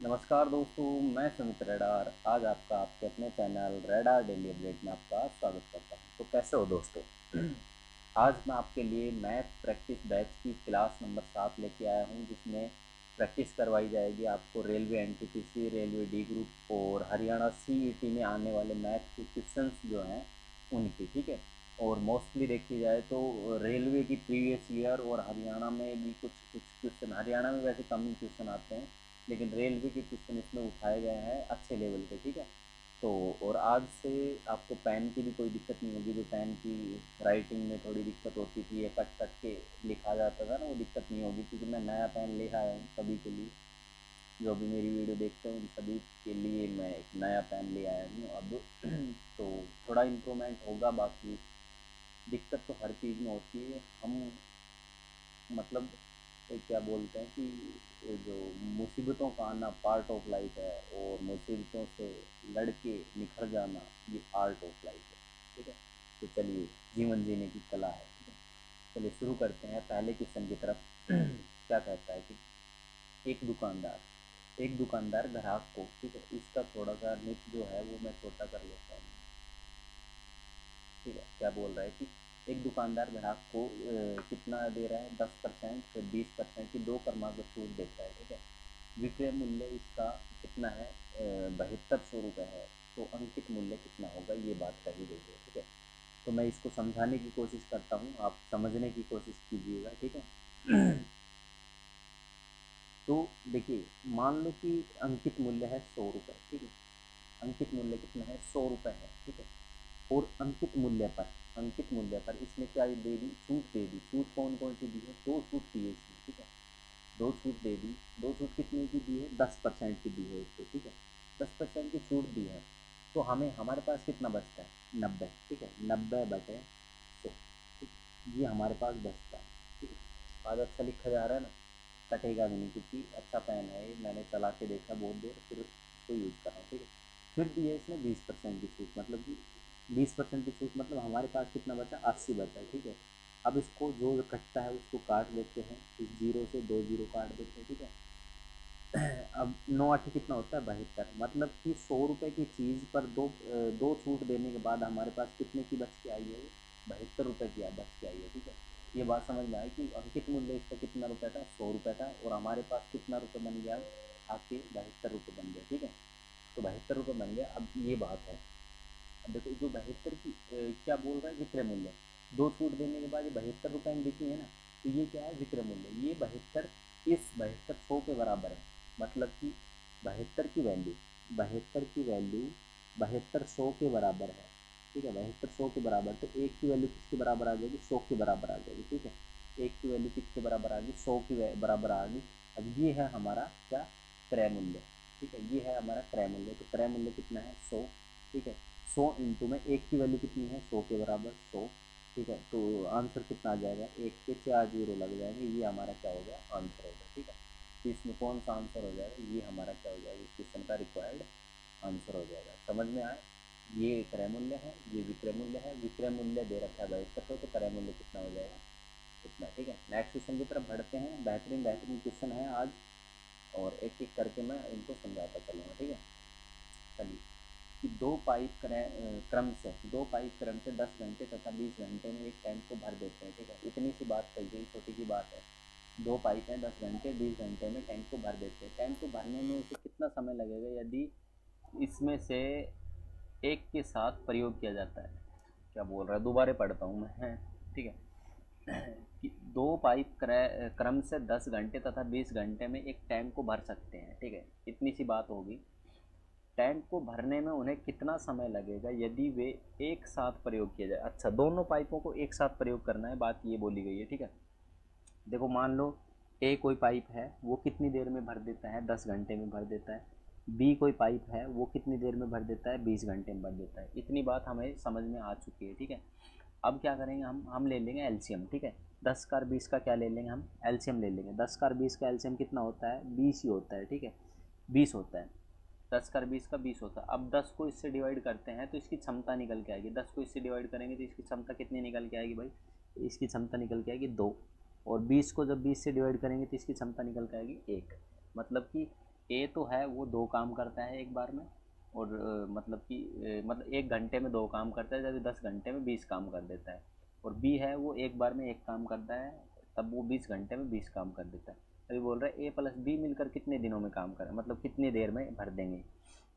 नमस्कार दोस्तों, मैं सुमित रेडार आज आपका आपके अपने चैनल रेडार डेली अपडेट में आपका स्वागत करता हूं। तो कैसे हो दोस्तों? आज मैं आपके लिए मैथ प्रैक्टिस बैच की क्लास नंबर 7 लेके आया हूं, जिसमें प्रैक्टिस करवाई जाएगी आपको railway NTPC, railway D group और हरियाणा सीईटी में आने वाले मैथ के क्वेश्चंस जो हैं उनकी। ठीक है। और मोस्टली देखी जाए तो रेलवे की प्रीवियस ईयर और हरियाणा में भी कुछ कुछ क्वेश्चन, हरियाणा में वैसे कम ही क्वेश्चन आते हैं, लेकिन रेलवे के क्वेश्चन इसमें उठाए गए हैं अच्छे लेवल के। ठीक है। तो और आज से आपको पेन की भी कोई दिक्कत नहीं होगी। जो पेन की राइटिंग में थोड़ी दिक्कत होती थी, ये कट कट के लिखा जाता था ना, वो दिक्कत नहीं होगी, क्योंकि मैं नया पेन ले आया हूँ सभी के लिए। जो भी मेरी वीडियो देखते हैं उन सभी के लिए मैं एक नया पेन ले आया हूँ अब। तो थोड़ा इम्प्रूवमेंट होगा, बाकी दिक्कत तो हर चीज़ में होती है। हम मतलब क्या बोलते हैं कि ये जो मुसीबतों का आना पार्ट ऑफ लाइफ है, और मुसीबतों से लड़के निखर जाना ये आर्ट ऑफ लाइफ है। ठीक है। तो चलिए, जीवन जीने की कला है। ठीक है। चलिए शुरू करते हैं पहले क्वेश्चन की तरफ। क्या कहता है कि एक दुकानदार ग्राहक को, ठीक है, इसका थोड़ा सा निट जो है वो मैं छोटा कर लेता हूँ। ठीक है। क्या बोल रहा है कि एक दुकानदार ग्राहक को कितना दे रहा है, 10% से 20% की दो क्रमांक छूट देता है। ठीक है। विक्रय मूल्य इसका कितना है, 7200 रुपये है। तो अंकित मूल्य कितना होगा, ये बात कही गई है। ठीक है। तो मैं इसको समझाने की कोशिश करता हूँ, आप समझने की कोशिश कीजिएगा। ठीक है। तो देखिए, मान लो कि अंकित मूल्य है 100 रुपये। ठीक है। अंकित मूल्य कितना है, 100 रुपये है। ठीक है। और अंकित मूल्य पर इसने क्या दे दी, छूट दे दी। छूट कौन कौन सी दी है, दो छूट दी है इसने। ठीक है। दो छूट दे दी। दो छूट कितने की दी है, 10% की दी है इसको। ठीक है। 10% की छूट दी है। तो हमें हमारे पास कितना बचता है, 90। ठीक है। 90/100। ये हमारे पास बचता है। ठीक है। आज अच्छा लिखा जा रहा है ना, कटेगा भी नहीं, क्योंकि अच्छा पेन है ये, मैंने चला के देखा बहुत देर, फिर इसको यूज़ कर रहा हूँ। ठीक है। फिर दी है इसने 20% की छूट, मतलब कि 20% की छूट मतलब हमारे पास कितना बचा, 80 बचा। ठीक है। अब इसको जो कटता है उसको काट देते हैं, इस जीरो से दो जीरो काट देते हैं। ठीक है। अब 9 8 कितना होता है, 72। मतलब कि 100 रुपये की चीज़ पर दो छूट देने के बाद हमारे पास कितने की बच के आई है, 72 रुपये की बच के आई है। ठीक है। ये बात समझ में आई कि अंकित मूल्य इसका कितना रुपये था, 100 रुपये था, और हमारे पास कितना रुपये बन गया, आके 72 रुपये बन गया। ठीक है। तो 72 रुपये बन गया। अब ये बात है, अब देखो जो 72 की क्या बोल रहा है, विक्रय मूल्य। दो छूट देने के बाद ये 72 रुपये में बिकी है ना, तो ये क्या है, विक्रय मूल्य। ये 72 इस 72 100 के बराबर है। मतलब कि 72 की वैल्यू 72 100 के बराबर है। ठीक है। 72 100 के बराबर, तो एक की वैल्यू किसके बराबर आ जाएगी, 100 के बराबर आ जाएगी। ठीक है। एक की वैल्यू किसके बराबर आ गई, 100 के बराबर आ गई। अब ये है हमारा क्या, क्रय मूल्य। ठीक है। ये है हमारा क्रय मूल्य। तो क्रय मूल्य कितना है, 100। ठीक है। 100 में एक की वैल्यू कितनी है, 100 के बराबर 100। ठीक है। तो आंसर कितना आ जाएगा, एक के 4 जीरो लग जाएंगे, ये हमारा क्या हो गया, आंसर हो गया। ठीक है। तो इसमें कौन सा आंसर हो जाएगा, ये हमारा क्या हो जाएगा, इस क्वेश्चन का रिक्वायर्ड आंसर हो जाएगा। समझ में आए? ये क्रय मूल्य है, ये विक्रय मूल्य है। विक्रय मूल्य दे रखा है 7200, तो क्रय मूल्य कितना हो जाएगा, इतना। ठीक है। नेक्स्ट क्वेश्चन की तरफ बढ़ते हैं। बेहतरीन बेहतरीन क्वेश्चन है आज, और एक एक करके मैं इनको समझाता चलूँगा। ठीक है। चलिए, कि दो पाइप क्रम से 10 घंटे तथा 20 घंटे में एक टैंक को भर देते हैं। ठीक है। इतनी सी बात कही गई, छोटी सी बात है। दो पाइप हैं, 10 घंटे 20 घंटे में टैंक को भर देते हैं। टैंक को भरने में उसे कितना समय लगेगा यदि इसमें से एक के साथ प्रयोग किया जाता है। क्या बोल रहा है, दोबारा पढ़ता हूँ मैं। ठीक है। कि दो पाइप क्रम से 10 घंटे तथा 20 घंटे में एक टैंक को भर सकते हैं। ठीक है। इतनी सी बात होगी। टैंक को भरने में उन्हें कितना समय लगेगा यदि वे एक साथ प्रयोग किया जाए। अच्छा, दोनों पाइपों को एक साथ प्रयोग करना है, बात ये बोली गई है। ठीक है। देखो, मान लो ए कोई पाइप है, वो कितनी देर में भर देता है, 10 घंटे में भर देता है। बी कोई पाइप है, वो कितनी देर में भर देता है, 20 घंटे में भर देता है। इतनी बात हमें समझ में आ चुकी है। ठीक है। अब क्या करेंगे, हम ले लेंगे एलसीएम। ठीक है। 10 का 20 का क्या ले लेंगे, हम एलसीएम ले लेंगे। 10 का 20 का एलसीएम कितना होता है, 20 ही होता है। ठीक है। 20 होता है। 10 का 20 का 20 होता है। अब 10 को इससे डिवाइड करते हैं तो इसकी क्षमता निकल के आएगी। 10 को इससे डिवाइड करेंगे तो इसकी क्षमता कितनी निकल के आएगी भाई, इसकी क्षमता निकल के आएगी 2। और 20 को जब 20 से डिवाइड करेंगे तो इसकी क्षमता निकल के आएगी 1। मतलब कि ए तो है वो 2 काम करता है एक बार में, और मतलब कि मतलब 1 घंटे में 2 काम करता है, जैसे 10 घंटे में 20 काम कर देता है। और बी है वो एक बार में 1 काम करता है, तब वो 20 घंटे में 20 काम कर देता है। अभी बोल रहा है ए प्लस बी मिलकर कितने दिनों में काम करें, मतलब कितनी देर में भर देंगे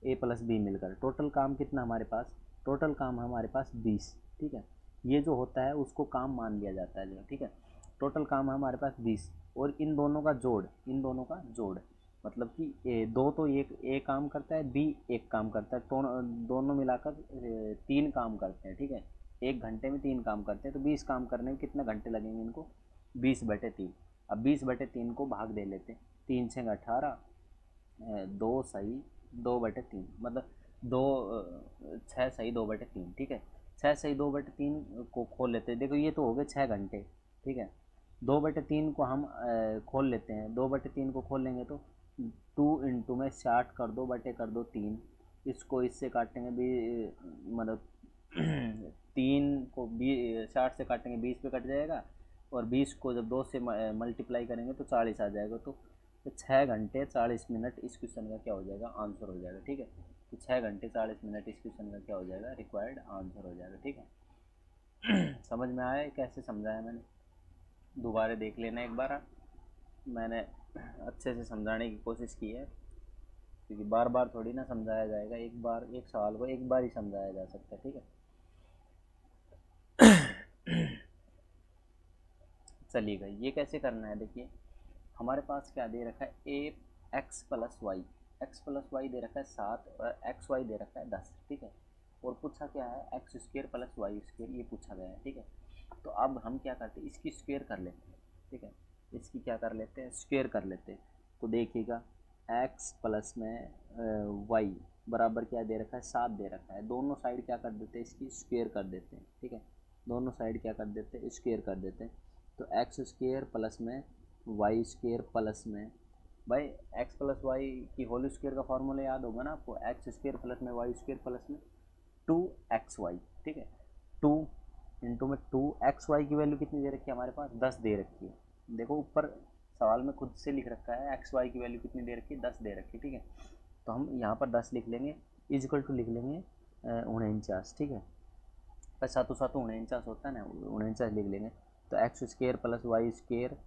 ए प्लस बी मिलकर। टोटल काम कितना हमारे पास, टोटल काम हमारे पास 20, ठीक है। ये जो होता है उसको काम मान लिया जाता है जो, ठीक है। टोटल काम है हमारे पास 20, और इन दोनों का जोड़, इन दोनों का जोड़ मतलब कि दो तो ए काम करता है, बी 1 काम करता है, तो दोनों मिलाकर 3 काम करते हैं, ठीक है। 1 घंटे में 3 काम करते हैं, तो 20 काम करने में कितने घंटे लगेंगे इनको, 20/3। अब 20/3 को भाग दे लेते हैं, 3 6 18, 2 सही 2/3, मतलब 6 सही 2/3, ठीक है। 6 सही 2/3 को खोल लेते हैं, देखो ये तो हो गए 6 घंटे, ठीक है। 2/3 को हम खोल लेते हैं, 2/3 को खोल लेंगे तो 2 इंटू में 60 कर दो, बटे कर दो 3, इसको इससे काटेंगे भी मतलब 3 को 60 से काटेंगे 20 पे कट जाएगा, और 20 को जब 2 से मल्टीप्लाई करेंगे तो 40 आ जाएगा। तो 6 घंटे 40 मिनट इस क्वेश्चन का क्या हो जाएगा, आंसर हो जाएगा, ठीक है। तो 6 घंटे 40 मिनट इस क्वेश्चन का क्या हो जाएगा, रिक्वायर्ड आंसर हो जाएगा, ठीक है। समझ में आया कैसे समझाया मैंने, दोबारा देख लेना एक बार, मैंने अच्छे से समझाने की कोशिश की है, क्योंकि बार बार थोड़ी ना समझाया जाएगा, एक बार एक सवाल को एक बार ही समझाया जा सकता है, ठीक है। चलिएगा, ये कैसे करना है, देखिए हमारे पास क्या दे रखा है, ए x plus y, x plus y दे रखा है 7, और एक्स वाई दे रखा है 10, ठीक है। और पूछा क्या है, x square plus y square, ये पूछा गया है, ठीक है। तो अब हम क्या करते हैं, इसकी स्क्वेयर कर लेते हैं, ठीक है। इसकी क्या कर लेते हैं, स्क्वेयर कर लेते हैं। तो देखिएगा एक्स प्लस में वाई बराबर क्या दे रखा है, 7 दे रखा है। दोनों साइड क्या कर देते हैं, इसकी स्क्वेयर कर देते हैं, ठीक है। दोनों साइड क्या कर देते हैं, स्क्वेयर कर देते हैं। तो एक्स स्क्वेयर प्लस में वाई स्क्वेयर प्लस में, भाई एक्स प्लस वाई की होल स्क्वेयर का फॉर्मूला याद होगा ना आपको, एक्स स्क्वेयर प्लस में वाई स्क्वेयर प्लस में 2xy, ठीक है। 2 इंटू में 2xy की वैल्यू कितनी दे रखी है हमारे पास, 10 दे रखी है। देखो ऊपर सवाल में खुद से लिख रखा है एक्स वाई की वैल्यू कितनी दे रखी है, 10 दे रखी है, ठीक है। तो हम यहाँ पर 10 लिख लेंगे, इजिकल टू लिख लेंगे 49, ठीक है। पर सातों सातों 49 होता है ना, 49 लिख लेंगे। तो x square plus y square,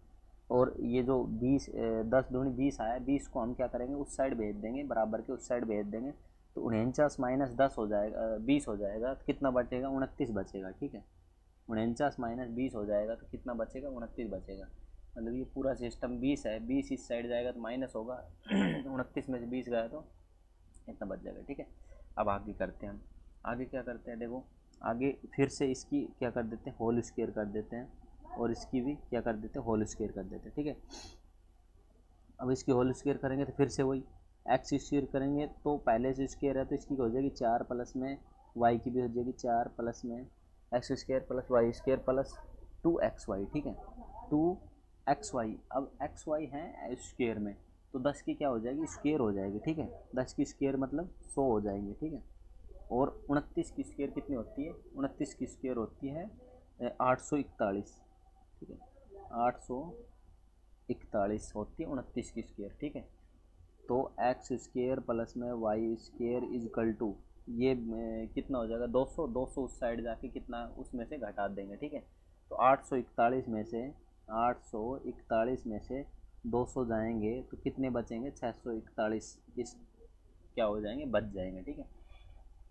और ये जो 20 10 दूनी 20 आया, 20 को हम क्या करेंगे, उस साइड भेज देंगे, बराबर के उस साइड भेज देंगे। तो 49 माइनस 10 हो जाएगा, 20 हो जाएगा, तो कितना बचेगा, 29 बचेगा, ठीक है। 49 माइनस 20 हो जाएगा तो कितना बचेगा, 29 बचेगा। मतलब ये पूरा सिस्टम 20 है, 20 इस साइड जाएगा तो माइनस होगा, 29 में से 20 गया तो इतना बच जाएगा, ठीक है। अब आगे करते हैं हम, आगे क्या करते हैं, देखो आगे फिर से इसकी क्या कर देते हैं, होल स्क्वायर कर देते हैं, और इसकी भी क्या कर देते हैं, होल स्क्वायर कर देते हैं, ठीक है। अब इसकी होल स्क्वायर करेंगे तो फिर से वही एक्स स्क्वायर करेंगे, तो पहले से स्क्वायर है तो इसकी हो जाएगी 4 प्लस में वाई की भी हो जाएगी 4 प्लस में x square plus y square plus 2xy, ठीक है। 2xy, अब xy है स्क्वायर में, तो 10 की क्या हो जाएगी, स्क्वायर हो जाएगी, ठीक है। 10 की स्क्वायर मतलब 100 हो जाएंगे, ठीक है। और 29 की स्क्वायर कितनी होती है, 29 की स्क्वायर होती है 841, ठीक है। 841 होती है 29 की स्क्वायर, ठीक है। तो एक्स स्क्वायर प्लस में वाई स्क्वायर इजकल टू ये कितना हो जाएगा, 200, 200 उस साइड जाके कितना उसमें से घटा देंगे, ठीक है। तो 841 में से 841 में से 200 जाएंगे तो कितने बचेंगे, 641 इस क्या हो जाएंगे, बच जाएंगे, ठीक है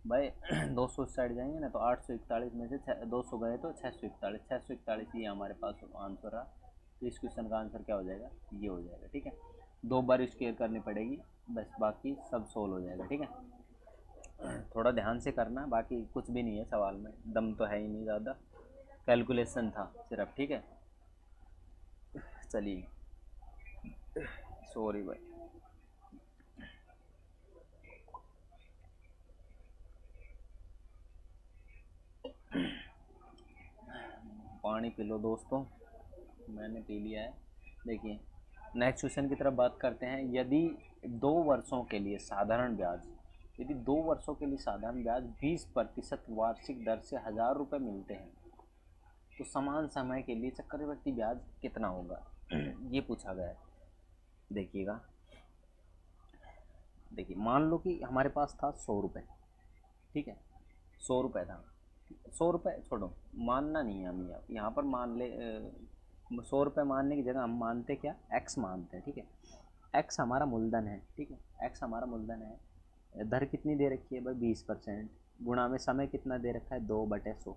भाई। 200 उस साइड जाएंगे ना, तो 841 में से 200 गए तो 641, 641 ये हमारे पास आंसर रहा। तो इस क्वेश्चन का आंसर क्या हो जाएगा, ये हो जाएगा, ठीक है। 2 बार स्क्वायर करनी पड़ेगी, बस बाकी सब सोल्व हो जाएगा, ठीक है। थोड़ा ध्यान से करना, बाकी कुछ भी नहीं है सवाल में, दम तो है ही नहीं ज़्यादा, कैलकुलेशन था सिर्फ, ठीक है। चलिए, सॉरी भाई। पानी पी लो दोस्तों, मैंने पी लिया है। देखिए नेक्स्ट क्वेश्चन की तरफ बात करते हैं। यदि 2 वर्षों के लिए साधारण ब्याज, यदि 2 वर्षों के लिए साधारण ब्याज 20% वार्षिक दर से 1000 रुपये मिलते हैं, तो समान समय के लिए चक्रवृद्धि ब्याज कितना होगा, ये पूछा गया है। देखिएगा देखिए मान लो कि हमारे पास था 100 रुपये, ठीक है, 100 रुपये था। 100 रुपये छोड़ो, मानना नहीं है हम यहाँ पर मान ले 100 रुपये मानने की जगह हम मानते क्या, एक्स मानते हैं, ठीक है। एक्स हमारा मूलधन है, ठीक है, एक्स हमारा मूलधन है। दर कितनी दे रखी है भाई, 20%। गुणा में समय कितना दे रखा है, 2/100।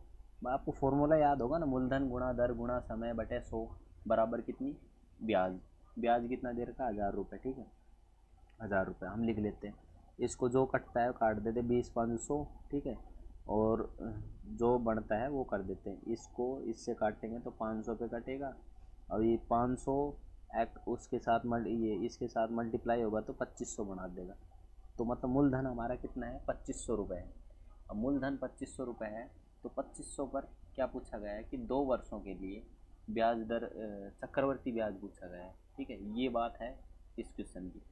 आपको फॉर्मूला याद होगा ना, मूलधन गुणा दर गुणा समय बटे 100 बराबर कितनी, ब्याज। ब्याज कितना दे रखा है, 1000 रुपये, ठीक है, 1000 रुपये हम लिख लेते हैं। इसको जो कटता है काट देते 20/500, ठीक है, और जो बढ़ता है वो कर देते हैं। इसको इससे काटेंगे तो 500 पे कटेगा, और ये 500 उसके साथ ये इसके साथ मल्टीप्लाई होगा तो 2500 बना देगा। तो मतलब मूलधन हमारा कितना है, 2500 रुपये है। अब मूलधन 2500 रुपये है, तो 2500 पर क्या पूछा गया है कि 2 वर्षों के लिए ब्याज दर चक्रवर्ती ब्याज पूछा गया है, ठीक है। ये बात है इस क्वेश्चन की।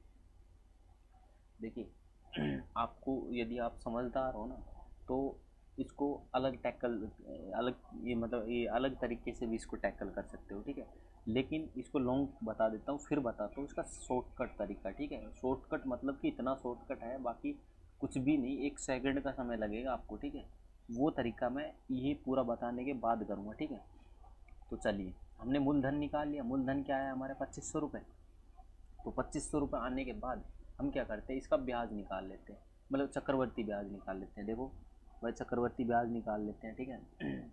देखिए आपको यदि आप समझदार हो ना तो इसको अलग टैकल, अलग ये मतलब ये अलग तरीके से भी इसको टैकल कर सकते हो, ठीक है। लेकिन इसको लॉन्ग बता देता हूँ, फिर बताता हूँ इसका शॉर्टकट तरीका, ठीक है। शॉर्टकट मतलब कि इतना शॉर्टकट है, बाकी कुछ भी नहीं, 1 सेकंड का समय लगेगा आपको, ठीक है। वो तरीका मैं ये पूरा बताने के बाद करूँगा, ठीक है। तो चलिए, हमने मूलधन निकाल लिया। मूलधन क्या है हमारे, 2500 रुपये। तो 2500 रुपये आने के बाद हम क्या करते हैं, इसका ब्याज निकाल लेते हैं, मतलब चक्रवर्ती ब्याज निकाल लेते हैं। देखो भाई, चक्रवर्ती ब्याज निकाल लेते हैं, ठीक है।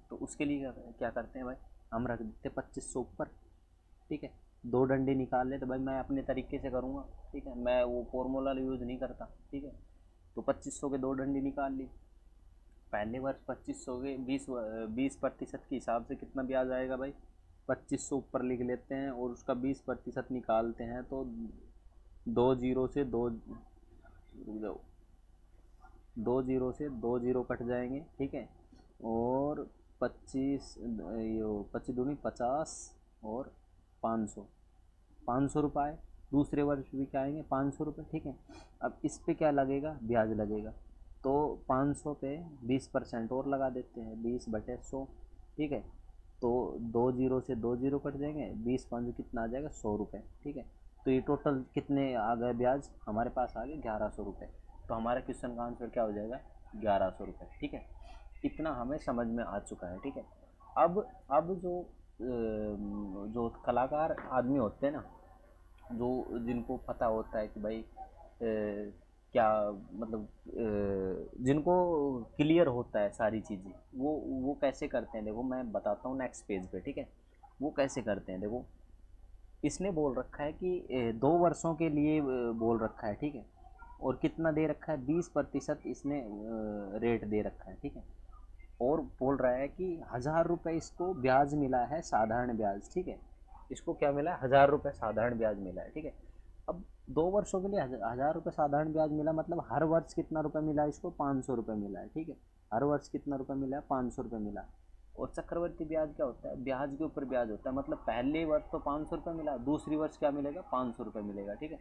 तो उसके लिए क्या करते हैं भाई, हम रख देते हैं 2500 ऊपर, ठीक है। 2 डंडे निकाल ले, तो भाई मैं अपने तरीके से करूँगा, ठीक है, मैं वो फॉर्मूला यूज़ नहीं करता, ठीक है। तो 2500 के 2 डंडे निकाल ली। पहले वर्ष 2500 के 20% के हिसाब से कितना ब्याज आएगा भाई, 2500 ऊपर लिख लेते हैं और उसका 20% निकालते हैं तो 2 जीरो से 2 जीरो कट जाएंगे, ठीक है। और 25 ये 25 दूनी 50 और 500, 500 रुपये। दूसरे वर्ष भी क्या आएंगे, 500 रुपये, ठीक है। अब इस पे क्या लगेगा, ब्याज लगेगा। तो 500 पे 20% और लगा देते हैं, 20/100, ठीक है। तो 2 जीरो से 2 जीरो कट जाएंगे, 20×5 कितना आ जाएगा, 100 रुपये, ठीक है। तो ये टोटल कितने आ गए ब्याज, हमारे पास आ गए 1100 रुपये। तो हमारा क्वेश्चन का आंसर क्या हो जाएगा, 1100 रुपये, ठीक है। इतना हमें समझ में आ चुका है, ठीक है। अब जो कलाकार आदमी होते हैं ना, जो जिनको पता होता है कि भाई क्या मतलब जिनको क्लियर होता है सारी चीज़ें, वो कैसे करते हैं, देखो मैं बताता हूँ नेक्स्ट पेज पे, ठीक है। वो कैसे करते हैं, देखो इसने बोल रखा है कि 2 वर्षों के लिए बोल रखा है, ठीक है। और कितना दे रखा है, 20% इसने रेट दे रखा है, ठीक है। और बोल रहा है कि 1000 रुपये इसको ब्याज मिला है, साधारण ब्याज, ठीक है। इसको क्या मिला है, 1000 रुपये साधारण ब्याज मिला है, ठीक है। अब 2 वर्षों के लिए 1000 रुपये साधारण ब्याज मिला, मतलब हर वर्ष कितना रुपये मिला इसको, 500 रुपये मिला है, ठीक है। हर वर्ष कितना रुपये मिला है, 500 रुपये मिला। और चक्रवर्ती ब्याज क्या होता है, ब्याज के ऊपर ब्याज होता है, मतलब पहले वर्ष तो 500 रुपये मिला, दूसरी वर्ष क्या मिलेगा, 500 रुपये मिलेगा, ठीक है।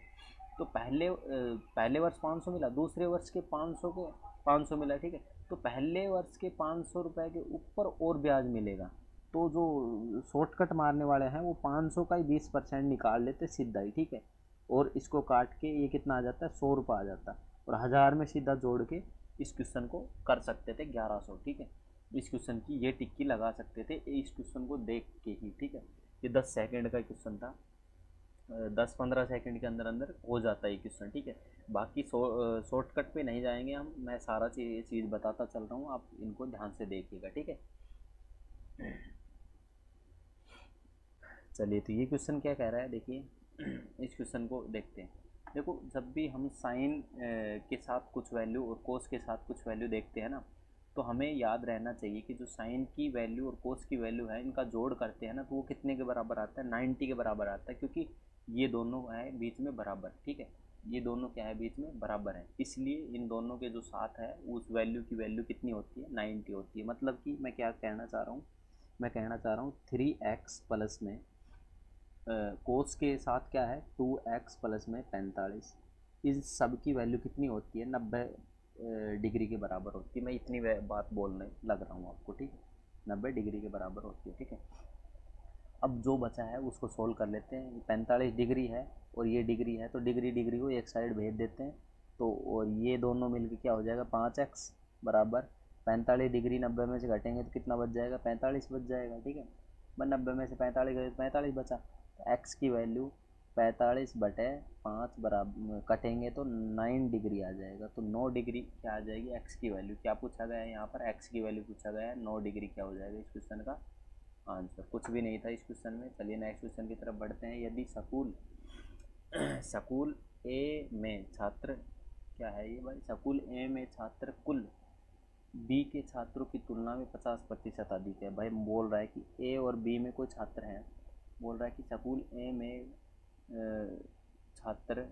तो पहले वर्ष 500 मिला, दूसरे वर्ष के 500 मिला, ठीक है। तो पहले वर्ष के 500 रुपये के ऊपर और ब्याज मिलेगा। तो जो शॉर्टकट मारने वाले हैं वो 500 का ही 20% निकाल लेते सीधा ही, ठीक है। और इसको काट के ये कितना आ जाता है, 100 रुपये आ जाता है। और 1000 में सीधा जोड़ के इस क्वेश्चन को कर सकते थे 1100, ठीक है। इस क्वेश्चन की ये टिक्की लगा सकते थे इस क्वेश्चन को देख के ही, ठीक है। ये 10 सेकंड का क्वेश्चन था, 10-15 सेकंड के अंदर अंदर हो जाता है ये क्वेश्चन, ठीक है। बाकी शॉर्टकट पे नहीं जाएंगे हम, मैं सारा चीज़ बताता चल रहा हूँ, आप इनको ध्यान से देखिएगा, ठीक है। चलिए, तो ये क्वेश्चन क्या कह रहा है, देखिए इस क्वेश्चन को देखते हैं। देखो, जब भी हम साइन के साथ कुछ वैल्यू और कोस के साथ कुछ वैल्यू देखते हैं ना, तो हमें याद रहना चाहिए कि जो साइन की वैल्यू और कोस की वैल्यू है, इनका जोड़ करते हैं ना, तो वो कितने के बराबर आता है, 90 के बराबर आता है, क्योंकि ये दोनों है बीच में बराबर, ठीक है। ये दोनों क्या है, बीच में बराबर है, इसलिए इन दोनों के जो साथ है उस वैल्यू की वैल्यू कितनी होती है, 90 होती है। मतलब कि मैं क्या कहना चाह रहा हूँ, मैं कहना चाह रहा हूँ 3x प्लस में कोस के साथ क्या है, 2x प्लस में 45, इस सब की वैल्यू कितनी होती है, 90 डिग्री के बराबर होती है। मैं इतनी बात बोलने लग रहा हूँ आपको, ठीक है, 90 डिग्री के बराबर होती है, ठीक है। अब जो बचा है उसको सोल्व कर लेते हैं। 45 डिग्री है और ये डिग्री है, तो डिग्री को एक साइड भेज देते हैं, तो और ये दोनों मिलके क्या हो जाएगा 5x बराबर 45 डिग्री 90 में से घटेंगे तो कितना बच जाएगा 45 बच जाएगा। ठीक है, 90 में से 45 गए 45 बचा, तो x की वैल्यू 45/5 बराबर कटेंगे तो 9 डिग्री आ जाएगा। तो 9 डिग्री क्या आ जाएगी x की वैल्यू, क्या पूछा गया है यहाँ पर x की वैल्यू पूछा गया है, 9 डिग्री क्या हो जाएगा इस क्वेश्चन का आंसर। कुछ भी नहीं था इस क्वेश्चन में। चलिए नेक्स्ट क्वेश्चन की तरफ बढ़ते हैं। यदि स्कूल ए में छात्र, क्या है ये भाई, स्कूल ए में छात्र कुल बी के छात्रों की तुलना में 50% अधिक है। भाई बोल रहा है कि ए और बी में कोई छात्र हैं, बोल रहा है कि स्कूल ए में छात्र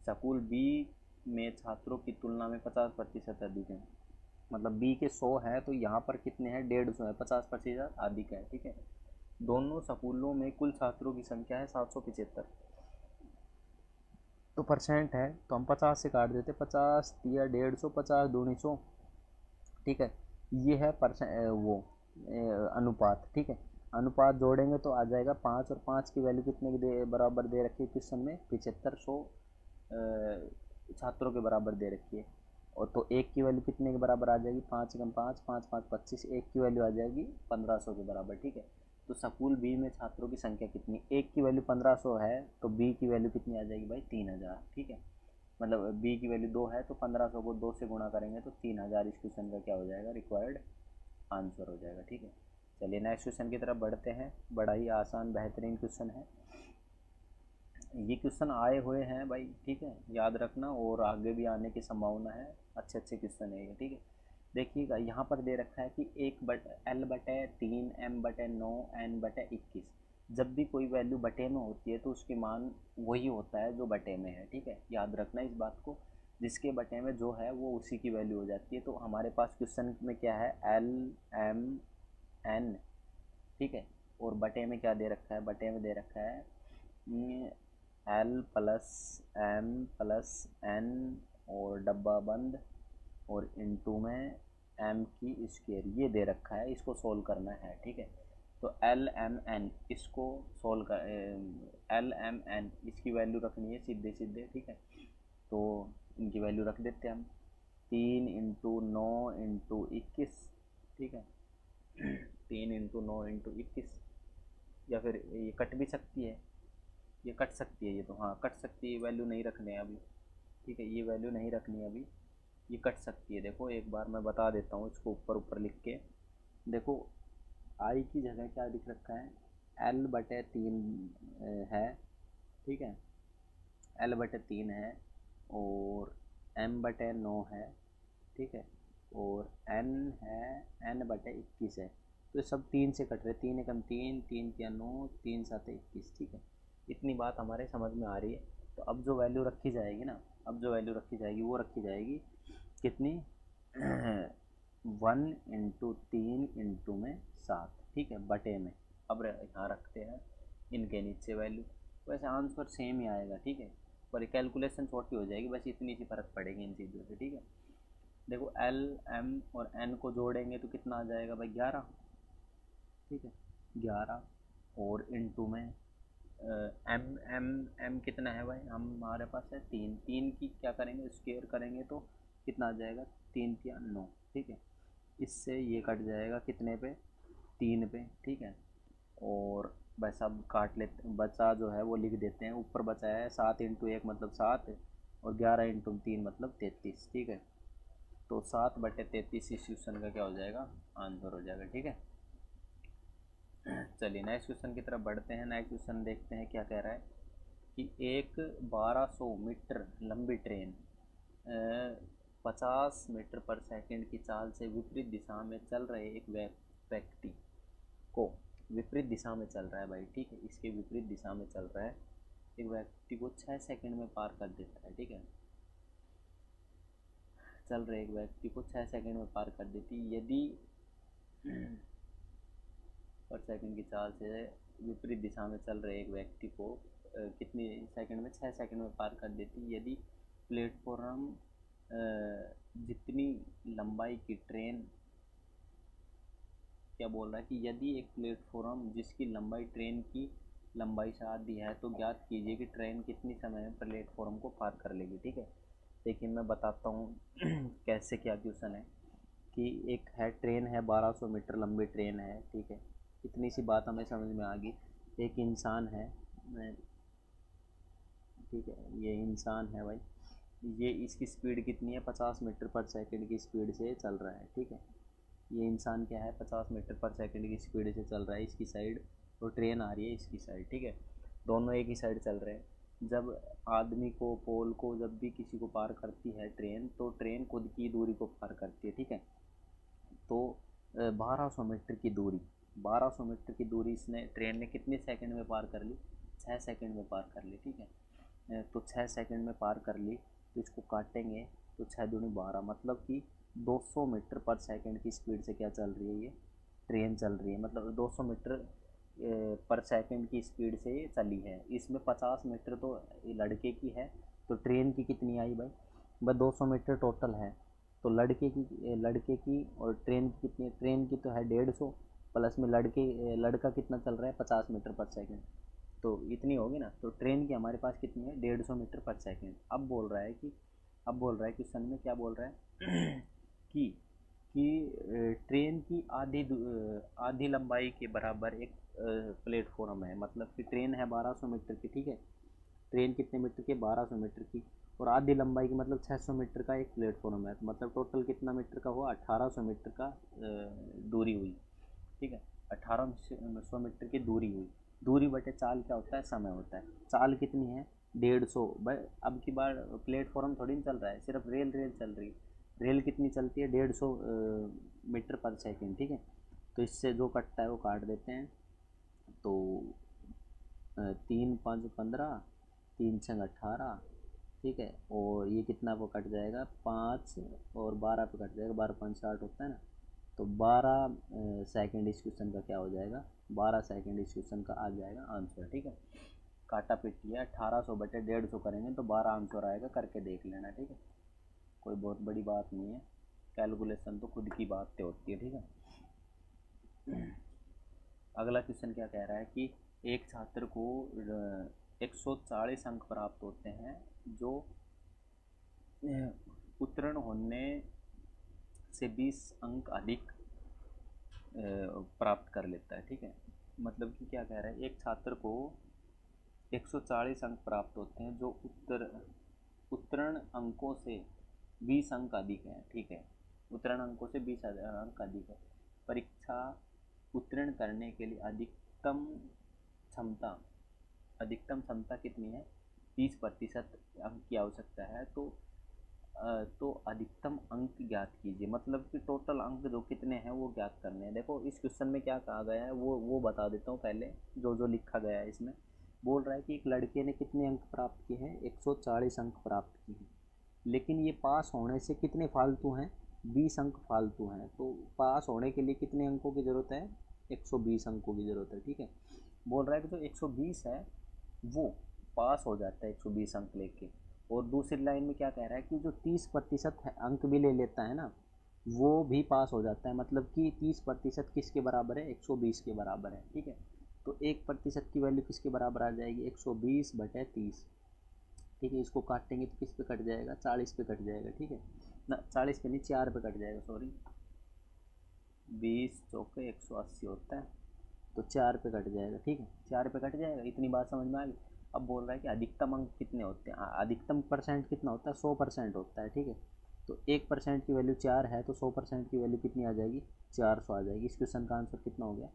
स्कूल बी में छात्रों की तुलना में 50% अधिक है। मतलब बी के 100 है तो यहाँ पर कितने हैं 150 है, 50% अधिक है। ठीक है, दोनों स्कूलों में कुल छात्रों की संख्या है 775, तो परसेंट है तो हम 50 से काट देते, 50 या 150, 50 दूनी 100। ठीक है, ये है अनुपात। ठीक है, अनुपात जोड़ेंगे तो आ जाएगा 5, और 5 की वैल्यू कितने की बराबर दे रखी है क्वेश्चन में 7500 छात्रों के बराबर दे रखी है। और तो एक की वैल्यू कितने के बराबर आ जाएगी 5 × 5 5 5 25, एक की वैल्यू आ जाएगी 1500 के बराबर। ठीक है, तो स्कूल बी में छात्रों की संख्या कितनी, एक की वैल्यू 1500 है तो बी की वैल्यू कितनी आ जाएगी भाई 3000। ठीक है, मतलब बी की वैल्यू 2 है तो 1500 को 2 से गुणा करेंगे तो 3000 इस क्वेश्चन का क्या हो जाएगा रिक्वायर्ड आंसर हो जाएगा। ठीक है, चलिए नेक्स्ट क्वेश्चन की तरफ बढ़ते हैं। बड़ा ही आसान बेहतरीन क्वेश्चन है, ये क्वेश्चन आए हुए हैं भाई। ठीक है, याद रखना, और आगे भी आने की संभावना है, अच्छे अच्छे क्वेश्चन है ये। ठीक है, देखिएगा यहाँ पर दे रखा है कि L/3 M/9 N/21, जब भी कोई वैल्यू बटे में होती है तो उसके मान वही होता है जो बटे में है। ठीक है, याद रखना इस बात को, जिसके बटे में जो है वो उसी की वैल्यू हो जाती है। तो हमारे पास क्वेश्चन में क्या है L M N। ठीक है, और बटे में क्या दे रखा है, बटे में दे रखा है L+M+N और डब्बा बंद और इनटू में m की स्क्वायर, ये दे रखा है, इसको सोल्व करना है। ठीक है, तो L/M/N इसको सोल्व कर L/M/N इसकी वैल्यू रखनी है सीधे सीधे। ठीक है, तो इनकी वैल्यू रख देते हैं हम 3 × 9 × 21। ठीक है, 3 × 9 × 21, या फिर ये कट भी सकती है, ये कट सकती है, ये तो हाँ कट सकती है, वैल्यू नहीं रखने है अभी। ठीक है, ये वैल्यू नहीं रखनी है अभी, ये कट सकती है। देखो एक बार मैं बता देता हूँ इसको ऊपर ऊपर लिख के। देखो आई की जगह क्या लिख रखा है L/3 है। ठीक है, L/3 है और M/9 है। ठीक है, और N है N/21 है, तो ये सब 3 से कट रहे, 3 एकम 3, 3 तिया 9, 3 7 21। ठीक है, इतनी बात हमारे समझ में आ रही है। तो अब जो वैल्यू रखी जाएगी ना, अब जो वैल्यू रखी जाएगी वो रखी जाएगी कितनी 1 × 3 × में 7। ठीक है, बटे में अब यहाँ रखते हैं इनके नीचे वैल्यू, वैसे आंसर सेम ही आएगा। ठीक है, पर कैलकुलेशन छोटी हो जाएगी, बस इतनी सी फ़र्क पड़ेगी इन चीज़ों से। ठीक है, देखो L M और N को जोड़ेंगे तो कितना आ जाएगा भाई 11। ठीक है, 11 और इनटू में M कितना है भाई, हमारे पास है 3, 3 की क्या करेंगे स्क्वायर करेंगे तो कितना आ जाएगा 3 या 9। ठीक है, इससे ये कट जाएगा कितने पे 3 पे। ठीक है, और बस अब काट लेते, बचा जो है वो लिख देते हैं, ऊपर बचा है 7 × 1 मतलब 7 और 11 × 3 मतलब 33। ठीक है, तो 7/33 इस क्वेश्चन का क्या हो जाएगा आंसर हो जाएगा। ठीक है, चलिए नेक्स्ट क्वेश्चन की तरफ बढ़ते हैं। नेक्स्ट क्वेश्चन देखते हैं क्या कह रहा है कि एक 1200 मीटर लंबी ट्रेन 50 मीटर पर सेकंड की चाल से विपरीत दिशा में चल रहे एक व्यक्ति को, विपरीत दिशा में चल रहा है भाई। ठीक है, इसके विपरीत दिशा में चल रहा है एक व्यक्ति को 6 सेकंड में पार कर देता है। ठीक है, चल रहे एक व्यक्ति को 6 सेकंड में पार कर देती, यदि पर सेकंड की चाल से विपरीत दिशा में चल रहे एक व्यक्ति को कितनी सेकंड में 6 सेकंड में पार कर देती, यदि प्लेटफॉर्म जितनी लंबाई की ट्रेन, क्या बोल रहा है कि यदि एक प्लेटफॉर्म जिसकी लंबाई ट्रेन की लंबाई से आधी है तो ज्ञात कीजिए कि ट्रेन कितनी समय में प्लेटफॉर्म को पार कर लेगी। ठीक है, देखिए मैं बताता हूँ कैसे क्या क्वेश्चन है कि एक है ट्रेन है 1200 मीटर लंबी ट्रेन है, ठीक है। इतनी सी बात हमें समझ में आ गई। एक इंसान है, ठीक है, ये इंसान है भाई, ये इसकी स्पीड कितनी है, 50 मीटर पर सेकंड की स्पीड से चल रहा है, ठीक है। ये इंसान क्या है, 50 मीटर पर सेकंड की स्पीड से चल रहा है इसकी साइड, और ट्रेन आ रही है इसकी साइड, ठीक है। दोनों एक ही साइड चल रहे हैं। जब आदमी को, पोल को जब भी किसी को पार करती है ट्रेन, तो ट्रेन खुद की दूरी को पार करती है, ठीक है। तो 1200 मीटर की दूरी, 1200 मीटर की दूरी इसने, ट्रेन ने कितने सेकंड में पार कर ली, 6 सेकंड में पार कर ली, ठीक है। तो 6 सेकंड में पार कर ली, तो इसको काटेंगे तो 6 दूनी 12, मतलब कि 200 मीटर पर सेकंड की स्पीड से क्या चल रही है, ये ट्रेन चल रही है। मतलब 200 मीटर पर सेकंड की स्पीड से ये चली है। इसमें 50 मीटर तो लड़के की है, तो ट्रेन की कितनी आई भाई, बस 200 मीटर टोटल है। तो लड़के की और ट्रेन की कितनी है, ट्रेन की तो है 150, प्लस में लड़का कितना चल रहा है, 50 मीटर पर सेकंड, तो इतनी होगी ना। तो ट्रेन की हमारे पास कितनी है, 150 मीटर पर सेकंड। अब बोल रहा है क्वेश्चन में क्या बोल रहा है कि ट्रेन की आधी लंबाई के बराबर एक प्लेटफॉर्म है। मतलब कि ट्रेन है 1200 मीटर की, ठीक है। ट्रेन कितने मीटर की, 1200 मीटर की, और आधी लंबाई की मतलब 600 मीटर का एक प्लेटफॉर्म है। तो मतलब टोटल कितना मीटर का हुआ, 1800 मीटर का दूरी हुई, ठीक है। 1800 मीटर की दूरी हुई। दूरी बटे चाल क्या होता है, समय होता है। चाल कितनी है, 150 भाई। अब की बार प्लेटफॉर्म थोड़ी नहीं चल रहा है, सिर्फ रेल चल रही है। रेल कितनी चलती है, 150 मीटर पर सेकंड, ठीक है। तो इससे जो कटता है वो काट देते हैं। तो 3×5 = 15, 3×6 = 18, ठीक है। और ये कितना वो कट जाएगा, 5 और 12 पे कट जाएगा, 12×5 = 60 होता है ना। तो 12 सेकंड इस क्वेश्चन का क्या हो जाएगा, 12 सेकंड इस क्वेश्चन का आ जाएगा आंसर, ठीक है। काटा पिटी है, 1800 बटे 150 करेंगे तो 12 आंसर आएगा, करके देख लेना, ठीक है। कोई बहुत बड़ी बात नहीं है, कैलकुलेशन तो खुद की बातें होती है, ठीक है। अगला क्वेश्चन क्या कह रहा है कि एक छात्र को 140 अंक प्राप्त होते हैं जो उत्तीर्ण होने से 20 अंक अधिक प्राप्त कर लेता है, ठीक है। मतलब कि क्या कह रहा है, एक छात्र को 140 अंक प्राप्त होते हैं जो उत्तीर्ण अंकों से 20 अंक अधिक है, ठीक है। उत्तीर्ण अंकों से 20 अंक अधिक है। परीक्षा उत्तीर्ण करने के लिए क्षमता अधिकतम क्षमता कितनी है, 30% अंक की आवश्यकता है। तो अधिकतम अंक ज्ञात कीजिए। मतलब कि टोटल अंक जो कितने हैं वो ज्ञात करने हैं। देखो इस क्वेश्चन में क्या कहा गया है वो बता देता हूँ पहले, जो लिखा गया है इसमें। बोल रहा है कि एक लड़के ने कितने अंक प्राप्त किए हैं, 140 अंक प्राप्त किए हैं, लेकिन ये पास होने से कितने फालतू हैं, 20 अंक फालतू हैं। तो पास होने के लिए कितने अंकों की ज़रूरत है, 120 अंकों की ज़रूरत है, ठीक है। बोल रहा है कि जो 120 है वो पास हो जाता है 120 अंक लेके। और दूसरी लाइन में क्या कह रहा है कि जो 30% अंक भी ले लेता है ना, वो भी पास हो जाता है। मतलब कि 30% किसके बराबर है, 120 के बराबर है, ठीक है। तो 1% की वैल्यू किसके बराबर आ जाएगी, 120/30, ठीक है। इसको काटेंगे तो किस पे कट जाएगा, 40 पे कट जाएगा, ठीक है ना। 40 पे नहीं, 4 पे कट जाएगा, सॉरी। 20 चौके 180 होता है, तो 4 पे कट जाएगा, ठीक है। 4 पे कट जाएगा, इतनी बात समझ में आ गई। अब बोल रहा है कि अधिकतम अंक कितने होते हैं, अधिकतम परसेंट कितना होता है, 100% होता है, ठीक है। तो 1% की वैल्यू 4 है, तो 100% की वैल्यू कितनी आ जाएगी, 400 आ जाएगी। इस क्वेश्चन का आंसर कितना हो गया,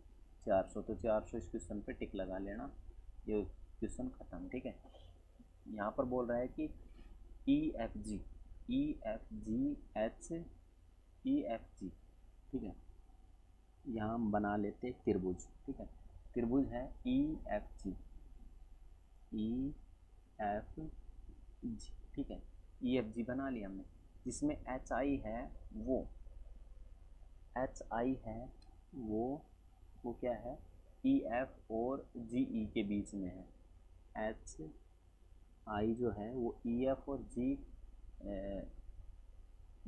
400। तो 400 इस क्वेश्चन पे टिक लगा लेना, ये क्वेश्चन खत्म, ठीक है। यहाँ पर बोल रहा है कि EFG, ठीक है। यहाँ हम बना लेते हैं त्रिभुज, ठीक है। त्रिभुज है EFG, ठीक है। EFG बना लिया हमने, जिसमें HI है वो क्या है, EF और GE के बीच में है। HI जो है वो EF और G,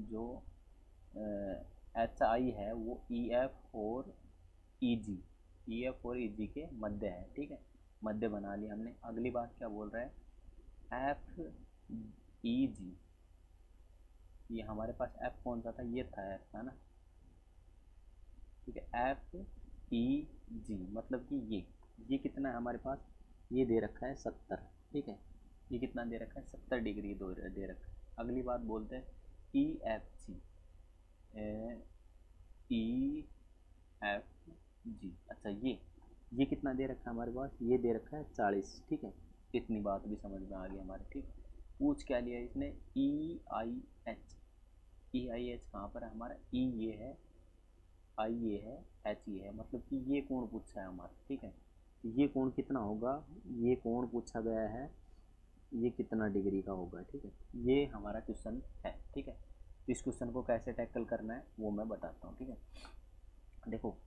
जो HI है वो EF और EG के मध्य है, ठीक है। मध्य बना लिया हमने। अगली बात क्या बोल रहा है, FEG ये हमारे पास एफ कौन सा था, ये था एफ, है ना, ठीक है। एफ ई जी मतलब कि ये कितना है हमारे पास, ये दे रखा है 70, ठीक है। ये कितना दे रखा है, 70 डिग्री दे रखा है। अगली बात बोलते हैं E F G, E F G. अच्छा ये कितना दे रखा है हमारे पास, ये दे रखा है 40, ठीक है। इतनी बात भी समझ में आ गई हमारे, ठीक। पूछ क्या लिया इसने, ई I H. E I H कहाँ पर है हमारा, ई ये है, आई ये है, एच ये है, मतलब कि ये कोण पूछा है हमारा, ठीक है। ये कोण कितना होगा, ये कोण पूछा गया है, ये कितना डिग्री का होगा, ठीक है। ये हमारा क्वेश्चन है, ठीक है। तो इस क्वेश्चन को कैसे टैकल करना है वो मैं बताता हूँ, ठीक है। देखो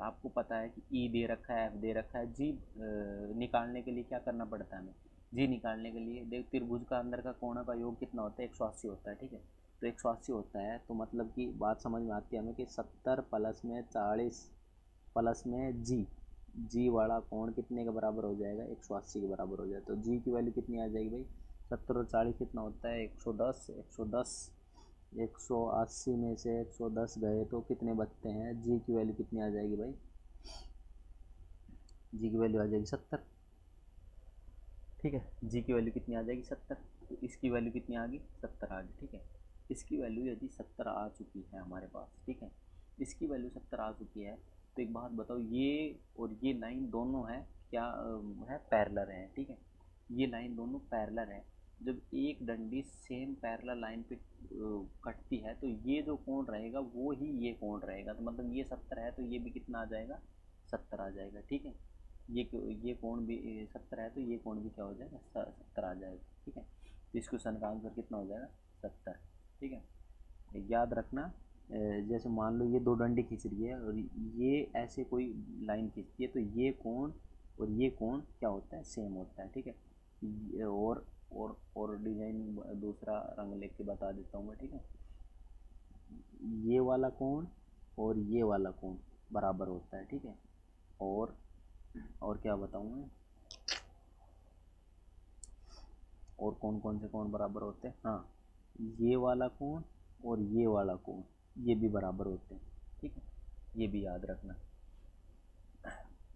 आपको पता है कि ई दे रखा है, एफ दे रखा है, जी निकालने के लिए क्या करना पड़ता है हमें, जी निकालने के लिए देख, त्रिभुज का अंदर का कोणों का योग कितना होता है, 180 होता है, ठीक है। तो 180 होता है, तो मतलब कि बात समझ में आती है हमें कि 70 प्लस में 40 प्लस में जी वाला कोण कितने के बराबर हो जाएगा, 180 के बराबर हो जाएगा। तो जी की वैल्यू कितनी आ जाएगी भाई, 70 और 40 कितना होता है, 110, 180 में से 110 गए तो कितने बचते हैं, जी की वैल्यू कितनी आ जाएगी भाई, जी की वैल्यू आ जाएगी 70, ठीक है। जी की वैल्यू कितनी आ जाएगी 70, तो इसकी वैल्यू कितनी आ गई, 70 आ गई, ठीक है। इसकी वैल्यू यदि 70 आ चुकी है हमारे पास, ठीक है, इसकी वैल्यू 70 आ चुकी है, तो एक बात बताओ, ये और ये लाइन दोनों है क्या है, पैरेलल है, ठीक है। ये लाइन दोनों पैरेलल है। जब एक डंडी सेम पैरेलल लाइन पे कटती है तो ये जो कोण रहेगा वो ही ये कोण रहेगा, तो मतलब ये 70 है तो ये भी कितना आ जाएगा, 70 आ जाएगा, ठीक है। ये कोण भी 70 है तो ये कोण भी क्या हो जाएगा, 70 आ जाएगा, ठीक है। तो इस क्वेश्चन का आंसर कितना हो जाएगा, 70, ठीक है। याद रखना जैसे मान लो ये दो डंडी खींच रही है और ये ऐसे कोई लाइन खींचती है, तो ये कोण और ये कोण क्या होता है, सेम होता है, ठीक है। और डिजाइन दूसरा रंग लेके बता देता हूँ मैं, ठीक है। ये वाला कोण और ये वाला कोण बराबर होता है, ठीक है। और क्या बताऊँ मैं, और कौन कौन से कोण बराबर होते हैं, हाँ, ये वाला कोण और ये वाला कोण ये भी बराबर होते हैं, ठीक है। ये भी याद रखना,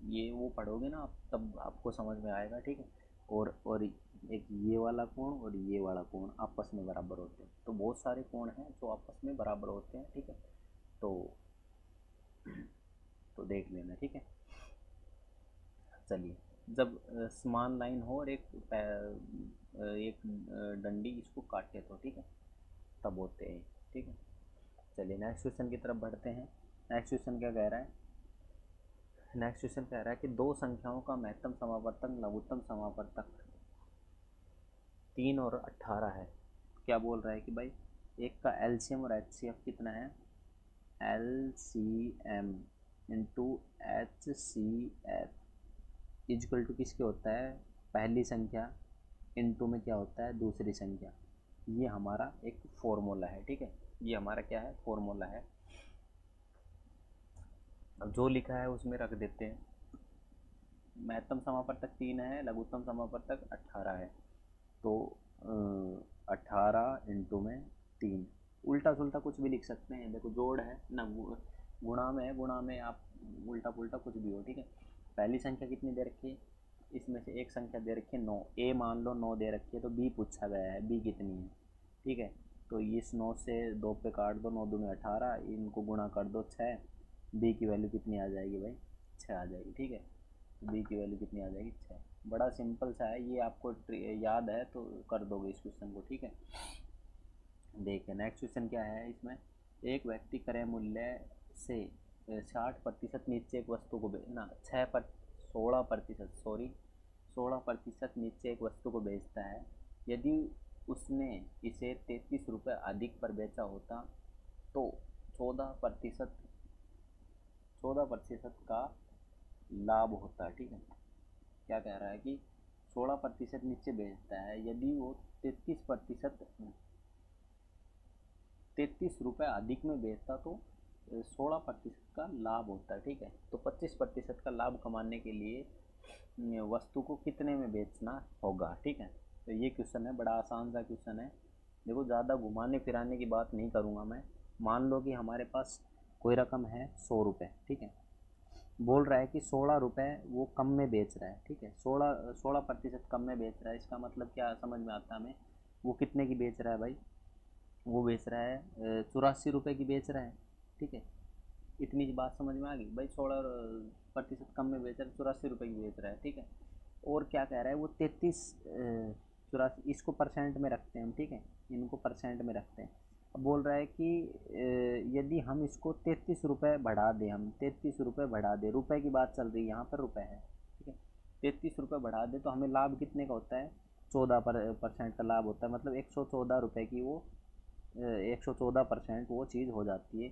ये वो पढ़ोगे ना आप तब आपको समझ में आएगा, ठीक है। और एक ये वाला कोण और ये वाला कोण आपस में बराबर होते हैं, तो बहुत सारे कोण हैं जो आपस में बराबर होते हैं, ठीक है। तो देख लेना, ठीक है। चलिए, जब समान लाइन हो और एक डंडी इसको काटे तो, ठीक है, तब होते हैं, ठीक है। चलिए नेक्स्ट क्वेश्चन की तरफ बढ़ते हैं। नेक्स्ट क्वेश्चन क्या कह रहा है, नेक्स्ट क्वेश्चन कह रहा है कि दो संख्याओं का महत्तम समावर्तक लघुत्तम समावर्तक 3 और 18 है। क्या बोल रहा है कि भाई एक का एलसीएम और एचसीएफ कितना है, LCM into HCF is equal to किसके होता है, पहली संख्या इंटू में क्या होता है, दूसरी संख्या। ये हमारा एक फॉर्मूला है, ठीक है। ये हमारा क्या है, फॉर्मूला है। अब जो लिखा है उसमें रख देते हैं। महत्तम समावर्तक 3 है, लघुत्तम समावर्तक 18 है, तो 18 इंटू में 3, उल्टा सुल्टा कुछ भी लिख सकते हैं, देखो जोड़ है ना, गुणा में है, गुणा में आप उल्टा पुल्टा कुछ भी हो, ठीक है। पहली संख्या कितनी दे रखी है, इसमें से एक संख्या दे रखी है 9, ए मान लो 9 दे रखी है, तो बी पूछा गया है, बी कितनी है, ठीक है। तो इस 9 से 2 पे काट दो, 9 दूनी 18, इनको गुणा कर दो 6, बी की वैल्यू कितनी आ जाएगी भाई, 6 आ जाएगी, ठीक है। तो बी की वैल्यू कितनी आ जाएगी, 6। बड़ा सिंपल सा है ये, आपको याद है तो कर दोगे इस क्वेश्चन को, ठीक है। देखिए नेक्स्ट क्वेश्चन क्या है इसमें, एक व्यक्ति क्रय मूल्य से 60% नीचे एक वस्तु को ना 16% नीचे एक वस्तु को बेचता है। यदि उसने इसे 33 रुपये अधिक पर बेचा होता तो 14% का लाभ होता, ठीक है। क्या कह रहा है कि 16% नीचे बेचता है, यदि वो 33 रुपये अधिक में बेचता तो 16% का लाभ होता है, ठीक है। तो 25% का लाभ कमाने के लिए वस्तु को कितने में बेचना होगा, ठीक है। तो ये क्वेश्चन है, बड़ा आसान सा क्वेश्चन है, देखो ज़्यादा घुमाने फिराने की बात नहीं करूँगा मैं। मान लो कि हमारे पास कोई रकम है 100 रुपये, ठीक है। बोल रहा है कि 16 रुपये वो कम में बेच रहा है, ठीक है। 16% कम में बेच रहा है। इसका मतलब क्या समझ में आता है हमें? वो कितने की बेच रहा है भाई? वो बेच रहा है 84 रुपये की बेच रहा है, ठीक है। इतनी बात समझ में आ गई भाई? 16% कम में बेच रहा है, 84 रुपये की बेच रहा है, ठीक है। और क्या कह रहा है वो? 33 84, इसको परसेंट में रखते हैं हम, ठीक है। इनको परसेंट में रखते हैं। अब बोल रहा है कि यदि हम इसको 33 रुपये बढ़ा दें, हम 33 रुपये बढ़ा दें, रुपए की बात चल रही है यहाँ पर, रुपए है, ठीक है। 33 रुपये बढ़ा दें तो हमें लाभ कितने का होता है? 14% का लाभ होता है। मतलब 114 रुपये की वो 114% वो चीज़ हो जाती है।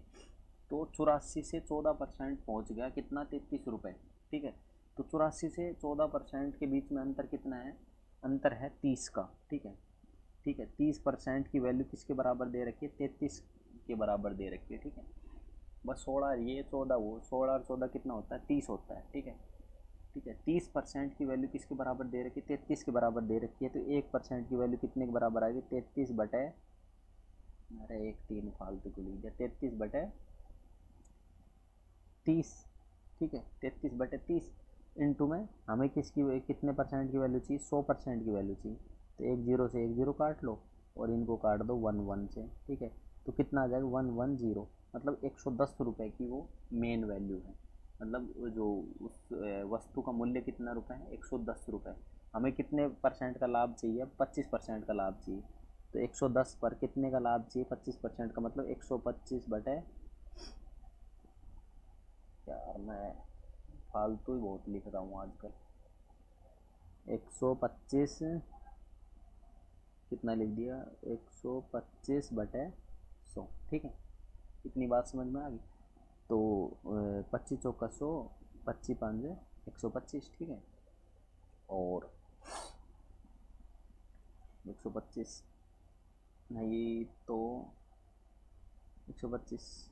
तो 84 से 14% पहुँच गया कितना? 33 रुपये, ठीक है। तो 84 से 14% के बीच में अंतर कितना है? अंतर है 30 का, ठीक है। ठीक है, 30% की वैल्यू किसके बराबर दे रखी है? 33 के बराबर दे रखी है, ठीक है। बस 16 ये 14 वो, 16 और 14 कितना होता है? 30 होता है, ठीक है। ठीक है, 30% की वैल्यू किसके बराबर दे रखी है? 33 के बराबर दे रखी है। तो 1% की वैल्यू कितने के बराबर आएगी? 33 बटे, अरे एक 3 फालतू को लिख दिया, 33/30, ठीक है। 33/30 इंटू में हमें किसकी कितने परसेंट की वैल्यू चाहिए? 100% की वैल्यू चाहिए। तो एक जीरो से एक जीरो काट लो और इनको काट दो 1 1 से, ठीक है। तो कितना आ जाएगा? 110। मतलब 110 रुपये की वो मेन वैल्यू है। मतलब जो उस वस्तु का मूल्य कितना रुपये है? 110 रुपये। हमें कितने परसेंट का लाभ चाहिए? 25% का लाभ चाहिए। तो 110 पर कितने का लाभ चाहिए? 25% का, मतलब 125 बटे, यार मैं फालतू ही बहुत लिख रहा हूँ आजकल। 125 कितना लिख दिया? 125/100, ठीक है। इतनी बात समझ में आ गई? तो 25 चौका 100, 25 5 125, ठीक है। और 125 नहीं तो 125,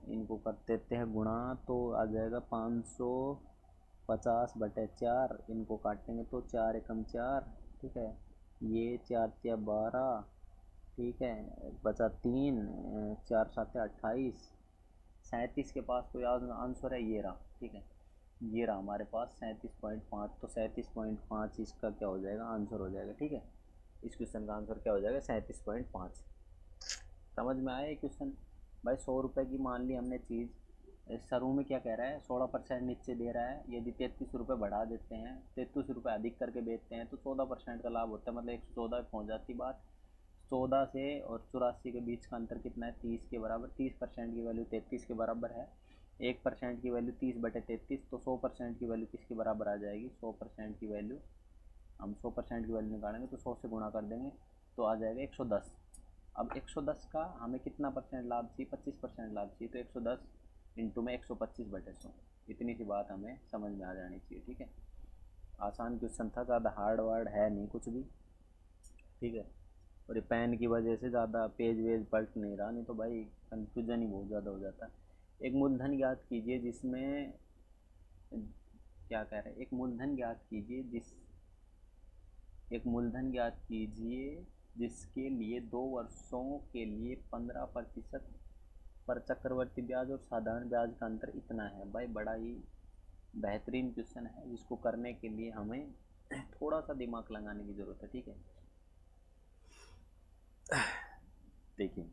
इनको कर देते हैं गुणा, तो आ जाएगा 550/4। इनको काटेंगे तो 4 एकम 4, ठीक है। ये 4 4 12, ठीक है। बचा 3, 4 7 28, 37 के पास कोई आंसर है? ये रहा, ठीक है। ये रहा हमारे पास 37.5। तो 37.5 इसका क्या हो जाएगा? आंसर हो जाएगा, ठीक है। इस क्वेश्चन का आंसर क्या हो जाएगा? 37.5। समझ में आया ये क्वेश्चन? भाई 100 रुपये की मान ली हमने चीज़, शुरू में क्या कह रहा है? 16% नीचे दे रहा है। यदि 33 रुपये बढ़ा देते हैं, 33 रुपये अधिक करके बेचते हैं, तो 14% का लाभ होता है। मतलब 114 पहुँच जाती बात। 14 से और 84 के बीच का अंतर कितना है? 30 के बराबर। 30% की वैल्यू 33 के बराबर है। 1% की वैल्यू 30/33, तो 100% की वैल्यू किसके बराबर आ जाएगी? 100% की वैल्यू, हम 100% की वैल्यू निकालेंगे तो 100 से गुणा कर देंगे तो आ जाएगा 110। अब 110 का हमें कितना परसेंट लाभ चाहिए? 25% लाभ चाहिए। तो 110 इंटू में 125/100। इतनी सी बात हमें समझ में आ जानी चाहिए, ठीक है। आसान क्वेश्चन था, ज़्यादा हार्ड वार्ड है नहीं कुछ भी, ठीक है। और ये पेन की वजह से ज़्यादा पेज वेज पलट नहीं रहा, नहीं तो भाई कन्फ्यूजन ही बहुत ज़्यादा हो जाता है। एक मूलधन ज्ञात कीजिए जिसमें, क्या कह रहे हैं? एक मूलधन ज्ञात कीजिए एक मूलधन ज्ञात कीजिए जिसके लिए 2 वर्षों के लिए 15% पर चक्रवर्ती ब्याज और साधारण ब्याज का अंतर इतना है। भाई बड़ा ही बेहतरीन क्वेश्चन है, जिसको करने के लिए हमें थोड़ा सा दिमाग लगाने की ज़रूरत है, ठीक है। देखिए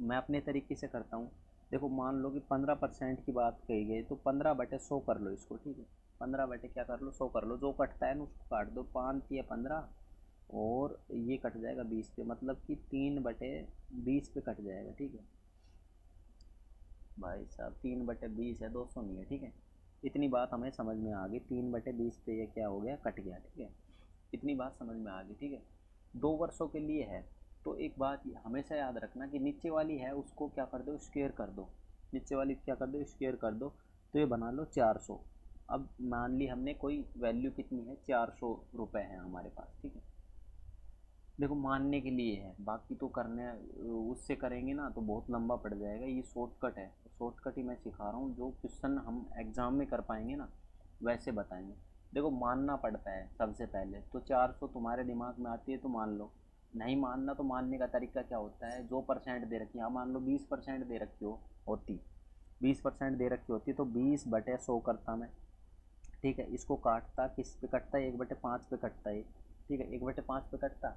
मैं अपने तरीके से करता हूँ। देखो मान लो कि 15% की बात कही गई, तो 15/100 कर लो इसको, ठीक है। 15 क्या कर लो? 100 कर लो। जो कटता है ना उसको काट दो, 5 या 15, और ये कट जाएगा 20 पे, मतलब कि 3/20 पे कट जाएगा, ठीक है। भाई साहब 3/20 है, 200 नहीं है, ठीक है। इतनी बात हमें समझ में आ गई। 3/20 पे ये क्या हो गया? कट गया, ठीक है। इतनी बात समझ में आ गई, ठीक है। 2 वर्षों के लिए है, तो एक बात हमेशा याद रखना कि नीचे वाली है उसको क्या कर दो? स्क्वेयर कर दो। नीचे वाली क्या कर दो? स्क्वेयर कर दो। तो ये बना लो 400। अब मान ली हमने कोई वैल्यू कितनी है? 400 रुपये है हमारे पास, ठीक है। देखो मानने के लिए है, बाकी तो करने उससे करेंगे ना तो बहुत लंबा पड़ जाएगा। ये शॉर्टकट है, शॉर्टकट ही मैं सिखा रहा हूँ। जो क्वेश्चन हम एग्ज़ाम में कर पाएंगे ना वैसे बताएंगे। देखो मानना पड़ता है सबसे पहले। तो 400 तुम्हारे दिमाग में आती है तो मान लो। नहीं मानना तो मानने का तरीका क्या होता है, जो परसेंट दे रखी है, मान लो 20% दे रखी होती, 20% दे रखी होती तो 20/100 करता मैं, ठीक है। इसको काटता, किस पे कटता है, 1/5 पे कटता है, ठीक है, 1/5 पे कटता,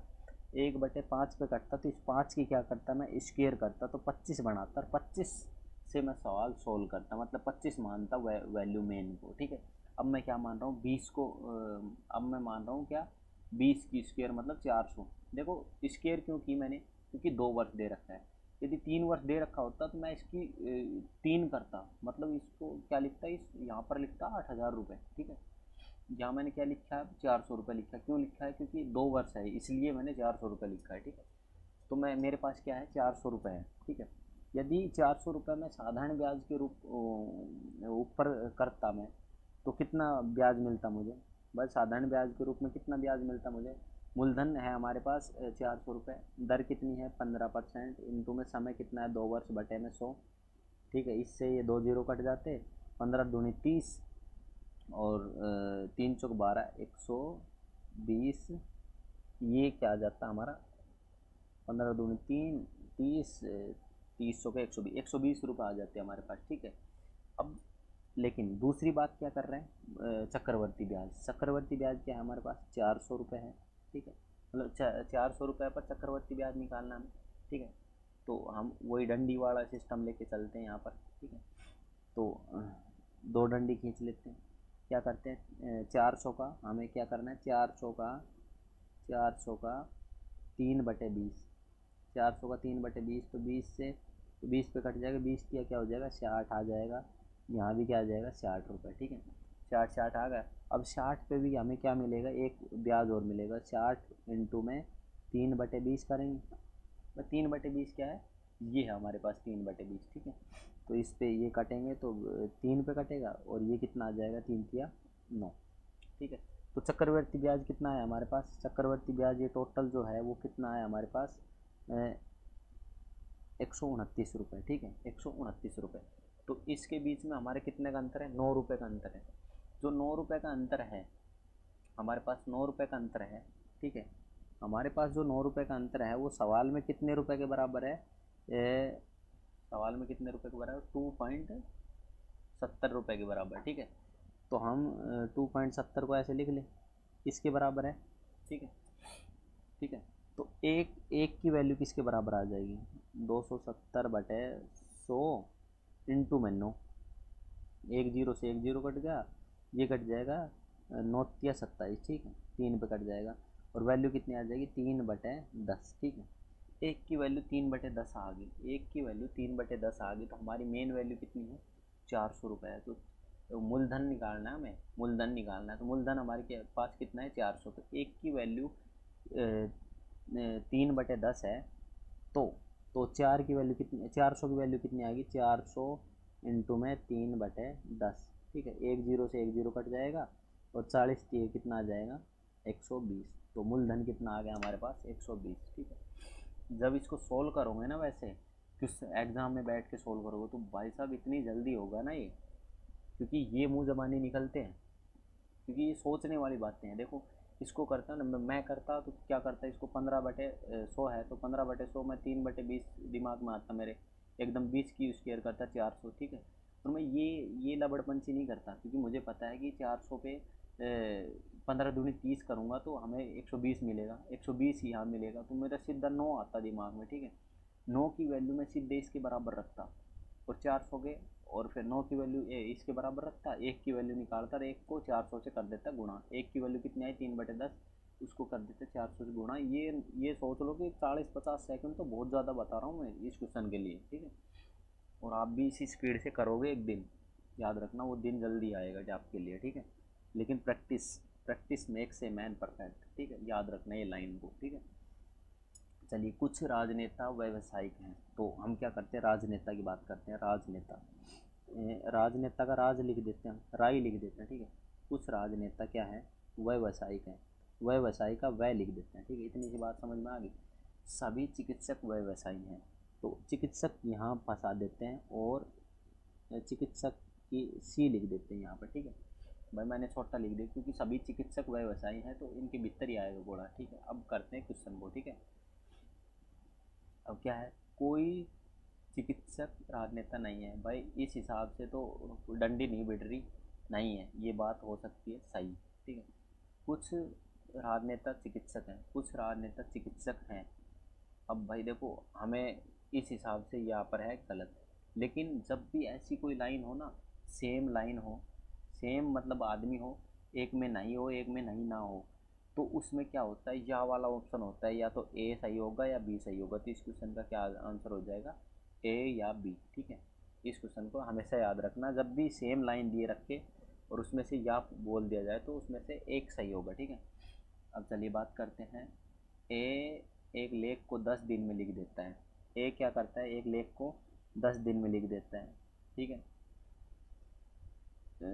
1/5 पे कटता, तो इस 5 की क्या करता मैं स्क्वेयर करता तो 25 बनाता, और 25 से मैं सवाल सोल्व करता, मतलब 25 मानता वैल्यू मेन को, ठीक है। अब मैं क्या मान रहा हूँ 20 को, अब मैं मान रहा हूँ क्या, 20 की स्क्वेयर मतलब 400। देखो स्क्वेयर क्यों की मैंने, क्योंकि 2 वर्ष दे रखा है। यदि 3 वर्ष दे रखा होता तो मैं इसकी 3 करता, मतलब इसको क्या लिखता, इस यहाँ पर लिखता 8,000 रुपये, ठीक है। यहाँ मैंने क्या लिखा है, 400 रुपये लिखा है। क्यों लिखा है, क्योंकि 2 वर्ष है इसलिए मैंने 400 रुपये लिखा है, ठीक है। तो मैं, मेरे पास क्या है, 400 रुपये है, ठीक है। यदि 400 रुपये में साधारण ब्याज के रूप ऊपर करता मैं, तो कितना ब्याज मिलता मुझे, बस साधारण ब्याज के रूप में कितना ब्याज मिलता मुझे। मूलधन है हमारे पास 400 रुपये, दर कितनी है 15%, इनटू में समय कितना है 2 वर्ष/100, ठीक है। इससे ये 2 जीरो कट जाते, 15×2 = 30, और 3×4 = 12, 120, ये क्या आ जाता हमारा, 15×3 = 30, 30 के 120, 120 रुपये आ जाते हैं हमारे पास, ठीक है। अब लेकिन दूसरी बात क्या कर रहे हैं, चक्रवर्ती ब्याज। चक्रवर्ती ब्याज क्या है हमारे पास, 400 रुपये है, ठीक है। मतलब 400 रुपये पर चक्रवर्ती ब्याज निकालना हमें, ठीक है। तो हम वही डंडी वाला सिस्टम लेके चलते हैं यहाँ पर, ठीक है। तो 2 डंडी खींच लेते हैं, क्या करते हैं, 400 का हमें क्या करना है, 400 का 3/20, 400 का 3/20, तो 20 से, तो 20 पे कट जाएगा, 20 किया क्या हो जाएगा, 60 आ जाएगा। यहाँ भी क्या आ जाएगा, 60 रुपये, ठीक है। 60 आ गया। अब 60 पे भी हमें क्या मिलेगा, एक ब्याज और मिलेगा, 60 इंटू में 3/20 करेंगे, 3/20 क्या है, ये है हमारे पास 3/20, ठीक है। तो इस पे ये कटेंगे तो 3 पे कटेगा, और ये कितना आ जाएगा, 3×3 = 9, ठीक है। तो चक्रवर्ती ब्याज कितना है हमारे पास, चक्रवर्ती ब्याज ये टोटल जो है वो कितना है हमारे पास, 129 रुपये, ठीक है, 129 रुपये। तो इसके बीच में हमारे कितने का अंतर है, 9 रुपये का अंतर है। जो 9 रुपये का अंतर है हमारे पास, 9 रुपये का अंतर है, ठीक है। हमारे पास जो 9 रुपये का अंतर है वो सवाल में कितने रुपए के बराबर है, सवाल में कितने रुपए के बराबर, 2.70 रुपये के बराबर, ठीक है। तो हम 2.70 को ऐसे लिख लें, इसके बराबर है, ठीक है, ठीक है। तो एक एक की वैल्यू किसके बराबर आ जाएगी, 270/100 इंटू में 9, 1 जीरो से 1 जीरो कट गया, ये कट जाएगा 9×27, ठीक है, 3 पे कट जाएगा, और वैल्यू कितनी आ जाएगी, 3/10, ठीक है। एक की वैल्यू 3/10 आ गई, एक की वैल्यू 3/10 आ गई, तो हमारी मेन वैल्यू कितनी है, 400 रुपये है। तो मूलधन निकालना है हमें, मूलधन निकालना है, तो मूलधन हमारे के पास कितना है, 400। तो एक की वैल्यू 3/10 है, तो 4 की वैल्यू कितनी, 400 की वैल्यू कितनी आएगी, 400 इंटू में 3/10, ठीक है। 1 जीरो से 1 जीरो कट जाएगा, और 40 कितना आ जाएगा, 120। तो मूलधन कितना आ गया हमारे पास, 120, ठीक है। जब इसको सोल्व करोगे ना, वैसे किस एग्ज़ाम में बैठ के सोल्व करोगे तो भाई साहब इतनी जल्दी होगा ना ये, क्योंकि ये मुँह ज़बानी निकलते हैं, क्योंकि ये सोचने वाली बातें हैं। देखो इसको करता ना, मैं करता तो क्या करता, इसको 15/100 है तो 15/100 में 3/20 दिमाग में आता मेरे, एकदम 20 की स्क्वायर करता 400, ठीक है। और मैं ये लबड़पंची नहीं करता, क्योंकि मुझे पता है कि 400 पे 15×30 करूँगा तो हमें 120 मिलेगा, 120 ही यहाँ मिलेगा, तो मेरा सीधा 9 आता दिमाग में, ठीक है। 9 की वैल्यू मैं सीधे इसके बराबर रखता, और 400 के, और फिर 9 की वैल्यू इसके बराबर रखता, 1 की वैल्यू निकालता, और 1 को 400 से कर देता गुणा, 1 की वैल्यू कितनी आई, 3/10, उसको कर देते 400 से गुणा। ये सोच लो कि 40-50 सेकंड तो बहुत ज़्यादा बता रहा हूँ मैं इस क्वेश्चन के लिए, ठीक है। और आप भी इसी स्पीड से करोगे एक दिन, याद रखना वो दिन जल्दी आएगा जो आपके लिए, ठीक है। लेकिन practice practice makes a man perfect, ठीक है, याद रखना ये लाइन को, ठीक है। चलिए, कुछ राजनेता व्यावसायिक हैं, तो हम क्या करते हैं, राजनेता की बात करते हैं। राजनेता, राजनेता का राज लिख देते हैं, राय लिख देते हैं, ठीक है। कुछ राजनेता क्या है, व्यवसायिक हैं, व्यवसायी का वह लिख देते हैं, ठीक है। इतनी सी बात समझ में आ गई। सभी चिकित्सक व्यवसायी हैं, तो चिकित्सक यहाँ फंसा देते हैं, और चिकित्सक की सी लिख देते हैं यहाँ पर, ठीक है। भाई मैंने छोटा लिख दिया क्योंकि सभी चिकित्सक व्यवसायी हैं, तो इनके भीतर ही आएगा घोड़ा, ठीक है। अब करते हैं क्वेश्चन को, ठीक है। अब क्या है, कोई चिकित्सक राजनेता नहीं है भाई, इस हिसाब से तो डंडी नहीं बिड़ रही नहीं है, ये बात हो सकती है सही, ठीक है। कुछ राजनेता चिकित्सक हैं, कुछ राजनेता चिकित्सक हैं। अब भाई देखो, हमें इस हिसाब से यहाँ पर है गलत। लेकिन जब भी ऐसी कोई लाइन हो ना, सेम लाइन हो, सेम मतलब आदमी हो, एक में नहीं हो एक में नहीं ना हो, तो उसमें क्या होता है, या वाला ऑप्शन होता है, या तो ए सही होगा या बी सही होगा। तो इस क्वेश्चन का क्या आंसर हो जाएगा, ए या बी, ठीक है। इस क्वेश्चन को हमेशा याद रखना, जब भी सेम लाइन दिए रखे और उसमें से या बोल दिया जाए तो उसमें से एक सही होगा, ठीक है। अब चलिए बात करते हैं। ए एक लेख को 10 दिन में लिख देता है। ए क्या करता है, एक लेख को 10 दिन में लिख देता है, ठीक है।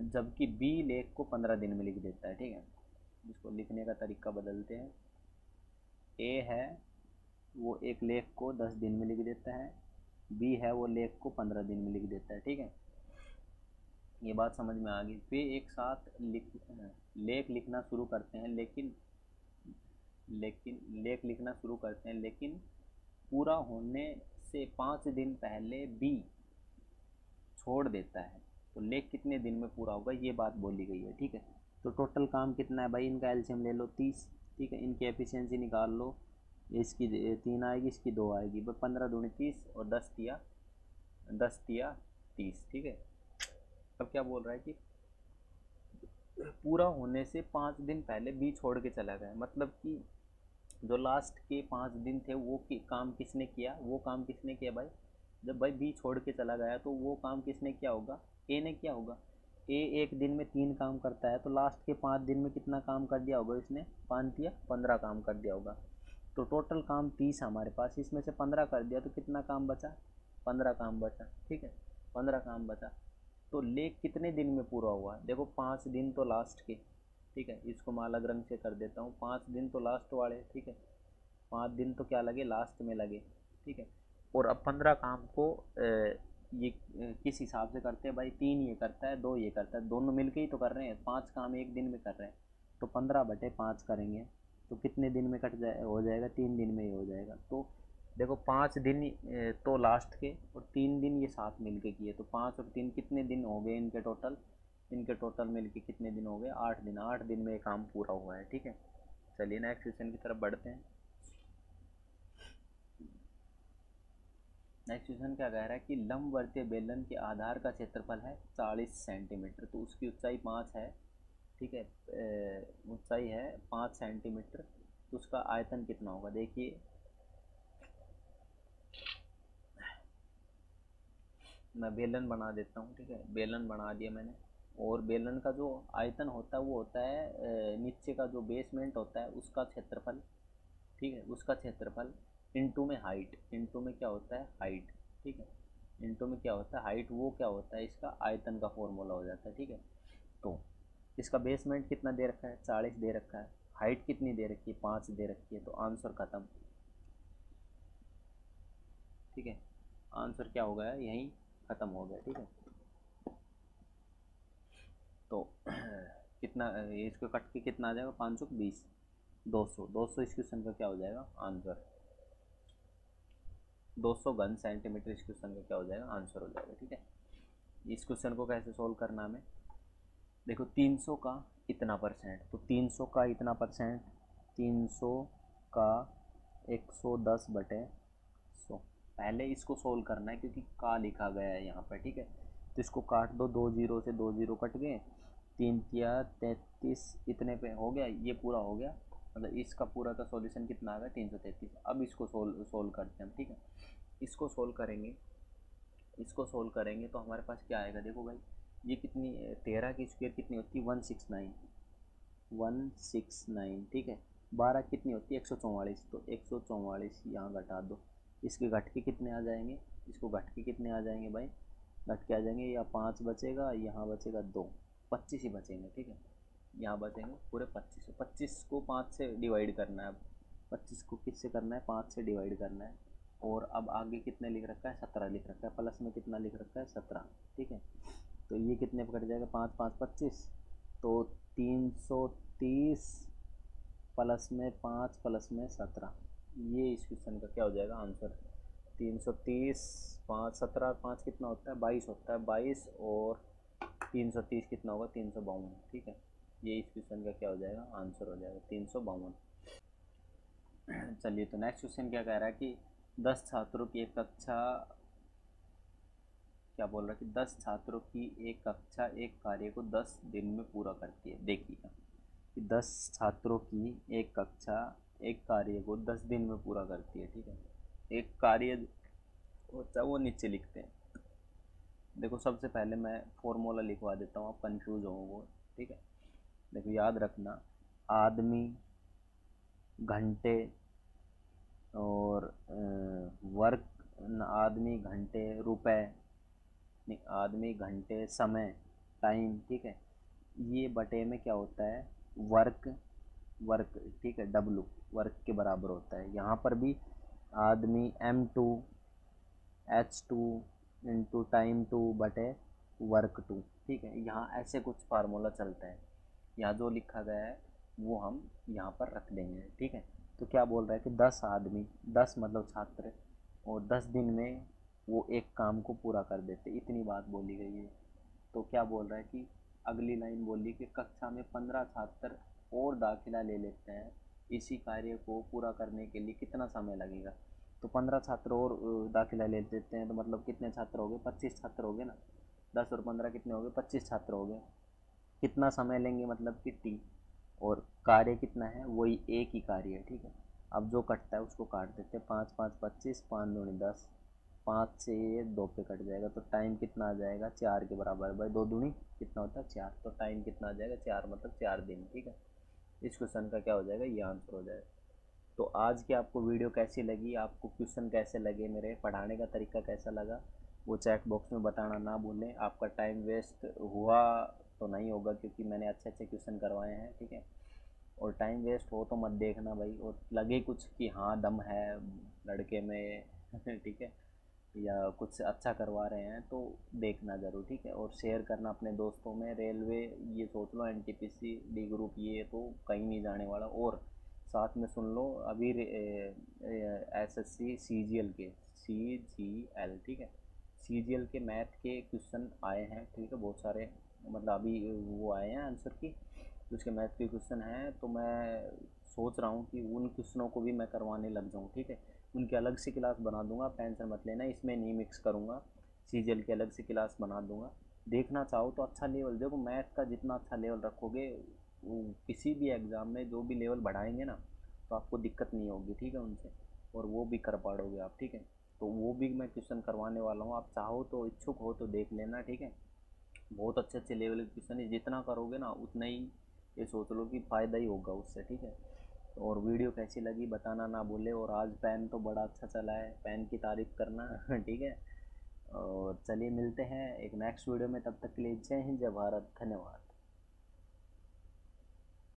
जबकि बी लेख को 15 दिन में लिख देता है, ठीक है। इसको लिखने का तरीका बदलते हैं। ए है वो एक लेख को 10 दिन में लिख देता है, बी है वो लेख को 15 दिन में लिख देता है, ठीक है। ये बात समझ में आ गई। वे एक साथ लेख लिखना शुरू करते हैं, लेकिन लेख लिखना शुरू करते हैं, लेकिन पूरा होने से 5 दिन पहले बी छोड़ देता है। तो लेख कितने दिन में पूरा होगा, ये बात बोली गई है, ठीक है। तो टोटल काम कितना है भाई, इनका एलसीएम ले लो 30, ठीक है। इनकी एफिशिएंसी निकाल लो, इसकी 3 आएगी, इसकी 2 आएगी, भाई 15 दूनी 30 और 10 तिया 30, ठीक है। अब क्या बोल रहा है कि पूरा होने से 5 दिन पहले बी छोड़ के चला गया, मतलब कि जो लास्ट के 5 दिन थे वो काम किसने किया, वो काम किसने किया भाई, जब भाई बी छोड़ के चला गया तो वो काम किसने किया होगा, ए ने किया होगा। ए एक दिन में 3 काम करता है, तो लास्ट के 5 दिन में कितना काम कर दिया होगा इसने, 5 या 15 काम कर दिया होगा। तो टोटल काम 30 हमारे पास, इसमें से 15 कर दिया तो कितना काम बचा, 15 काम बचा, ठीक है। 15 काम बचा। तो लेख कितने दिन में पूरा हुआ, देखो 5 दिन तो लास्ट के, ठीक है। इसको मैं अलग रंग से कर देता हूँ, 5 दिन तो लास्ट वाले, ठीक है। 5 दिन तो क्या लगे, लास्ट में लगे, ठीक है। और अब 15 काम को ये किस हिसाब से करते हैं भाई, 3 ये करता है 2 ये करता है, दोनों मिलके ही तो कर रहे हैं, 5 काम एक दिन में कर रहे हैं। तो 15/5 करेंगे तो कितने दिन में कट जाए, हो जाएगा 3 दिन में ही हो जाएगा। तो देखो 5 दिन तो लास्ट के और 3 दिन ये साथ मिलके किए, तो 5 और 3 कितने दिन हो गए इनके टोटल, मिलके कितने दिन हो गए, 8 दिन। 8 दिन में ये काम पूरा हुआ है, ठीक है। चलिए नेक्स्ट क्वेश्चन की तरफ बढ़ते हैं। नेक्स्ट क्वेश्चन क्या कह रहा है कि लंबवर्तीय बेलन के आधार का क्षेत्रफल है 40 सेंटीमीटर, तो उसकी ऊंचाई 5 है, ठीक है। ऊंचाई है 5 सेंटीमीटर, तो उसका आयतन कितना होगा, देखिए मैं बेलन बना देता हूँ, ठीक है। बेलन बना दिया मैंने, और बेलन का जो आयतन होता है वो होता है नीचे का जो बेसमेंट होता है उसका क्षेत्रफल, ठीक है। उसका क्षेत्रफल इनटू में हाइट, इनटू में क्या होता है हाइट, ठीक है। इनटू में क्या होता है हाइट, वो क्या होता है इसका आयतन का फॉर्मूला हो जाता है, ठीक है। तो इसका बेसमेंट कितना दे रखा है, 40 दे रखा है, हाइट कितनी दे रखी है, 5 दे रखी है, तो आंसर खत्म, ठीक है। आंसर क्या हो गया, यहीं ख़त्म हो गया, ठीक है। तो कितना इसको कट के कितना आ जाएगा, 520, 200 इस क्वेश्चन का क्या हो जाएगा आंसर, 200 घन सेंटीमीटर इस क्वेश्चन का क्या हो जाएगा आंसर हो जाएगा, ठीक है। इस क्वेश्चन को कैसे सोल्व करना हमें, देखो 300 का इतना परसेंट, तो 300 का इतना परसेंट, 300 का 110/100, पहले इसको सोल्व करना है क्योंकि का लिखा गया है यहाँ पर, ठीक है। तो इसको काट दो, 2 जीरो से 2 जीरो कट गए, 3 तिया 33, इतने पे हो गया, ये पूरा हो गया, मतलब इसका पूरा का सॉल्यूशन कितना आ गया 333। अब इसको सोल्व करते हैं हम, ठीक है। इसको सोल्व करेंगे तो हमारे पास क्या आएगा, देखो भाई ये कितनी 13 की स्क्वायर कितनी होती है 169, ठीक है। 12 कितनी होती है 144, तो 144 यहाँ घटा दो, इसके घट के कितने आ जाएंगे, इसको घट के कितने आ जाएंगे भाई, घट के आ जाएंगे, या 5 बचेगा, यहाँ बचेगा 2, 25 ही बचेंगे, ठीक है। यहाँ बचेंगे पूरे 25, 25 को 5 से डिवाइड करना है, अब 25 को किससे करना है, 5 से डिवाइड करना है। और अब आगे कितने लिख रखा है, 17 लिख रखा है, प्लस में कितना लिख रखा है 17, ठीक है। तो ये कितने पर कट जाएगा, 5 5 25, तो 330 प्लस में 5 प्लस में 17, ये इस क्वेश्चन का क्या हो जाएगा आंसर। 330, 5 17 5 कितना होता है, 22 होता है। 22 और 330 कितना होगा, 352। ठीक है, ये इस क्वेश्चन का क्या हो जाएगा, आंसर हो जाएगा 352। चलिए, तो नेक्स्ट क्वेश्चन क्या कह रहा है कि 10 छात्रों की एक कक्षा, क्या बोल रहा है कि 10 छात्रों की एक कक्षा एक कार्य को 10 दिन में पूरा करती है। देखिएगा कि 10 छात्रों की एक कक्षा एक कार्य को 10 दिन में पूरा करती है। ठीक है, एक कार्य होता है वो नीचे लिखते हैं। देखो, सबसे पहले मैं फॉर्मूला लिखवा देता हूँ, आप कंफ्यूज होंगे। ठीक है, देखो याद रखना, आदमी, घंटे और वर्क, आदमी, घंटे, रुपए, नहीं, आदमी, घंटे, समय, टाइम। ठीक है, ये बटे में क्या होता है, वर्क, वर्क। ठीक है, डब्लू वर्क के बराबर होता है। यहाँ पर भी आदमी M2 H2 इंटू टाइम 2 बटे वर्क 2। ठीक है, यहाँ ऐसे कुछ फार्मूला चलता है। यहाँ जो लिखा गया है वो हम यहाँ पर रख देंगे। ठीक है, तो क्या बोल रहा है कि 10 आदमी, 10 मतलब छात्र, और 10 दिन में वो एक काम को पूरा कर देते, इतनी बात बोली गई है। तो क्या बोल रहा है कि अगली लाइन बोली कि कक्षा में 15 छात्र और दाखिला ले लेते हैं, इसी कार्य को पूरा करने के लिए कितना समय लगेगा। तो 15 छात्र और दाखिला ले लेते हैं, तो मतलब कितने छात्र हो गए, 25 छात्र हो गए ना। 10 और 15 कितने हो गए, 25 छात्र हो गए। कितना समय लेंगे, मतलब कि टी, और कार्य कितना है, वही एक ही कार्य है। ठीक है, अब जो कटता है उसको काट देते हैं। 5 5 25, 5 दूनी 10, 5 से ये 2 पे कट जाएगा, तो टाइम कितना आ जाएगा, 4 के बराबर। भाई 2 दूनी कितना होता है, 4, तो टाइम कितना आ जाएगा, 4, मतलब 4 दिन। ठीक है, इस क्वेश्चन का क्या हो जाएगा, ये आंसर हो जाएगा। तो आज की आपको वीडियो कैसी लगी, आपको क्वेश्चन कैसे लगे, मेरे पढ़ाने का तरीका कैसा लगा, वो चैट बॉक्स में बताना ना भूलें। आपका टाइम वेस्ट हुआ तो नहीं होगा, क्योंकि मैंने अच्छे अच्छे क्वेश्चन करवाए हैं। ठीक है, और टाइम वेस्ट हो तो मत देखना भाई, और लगे कुछ कि हाँ दम है लड़के में ठीक है, या कुछ अच्छा करवा रहे हैं तो देखना ज़रूर। ठीक है, और शेयर करना अपने दोस्तों में। रेलवे ये सोच लो, NTPC डी ग्रुप, ये तो कहीं नहीं जाने वाला। और साथ में सुन लो, अभी SSC CGL के, CGL, ठीक है, CGL के मैथ के क्वेश्चन आए हैं। ठीक है, बहुत सारे, मतलब अभी वो आए हैं आंसर की, उसके मैथ के क्वेश्चन हैं। तो मैं सोच रहा हूँ कि उन क्वेश्चनों को भी मैं करवाने लग जाऊँ। ठीक है, उनकी अलग से क्लास बना दूंगा, टेंशन मत लेना, इसमें नहीं मिक्स करूँगा। CGL की अलग से क्लास बना दूंगा। देखना चाहो तो अच्छा लेवल, देखो मैथ का जितना अच्छा लेवल रखोगे, किसी भी एग्ज़ाम में जो भी लेवल बढ़ाएंगे ना, तो आपको दिक्कत नहीं होगी। ठीक है, उनसे, और वो भी कर पाओगे आप। ठीक है, तो वो भी मैं क्वेश्चन करवाने वाला हूँ। आप चाहो तो, इच्छुक हो तो देख लेना। ठीक है, बहुत अच्छे अच्छे लेवल के क्वेश्चन है, जितना करोगे ना उतना ही, ये सोच लो कि फ़ायदा ही होगा उससे। ठीक है, और वीडियो कैसी लगी बताना ना भूले। और आज पेन तो बड़ा अच्छा चला है, पेन की तारीफ़ करना ठीक है, और चलिए मिलते हैं एक नेक्स्ट वीडियो में, तब तक के लिए जय हिंद, जय भारत, धन्यवाद।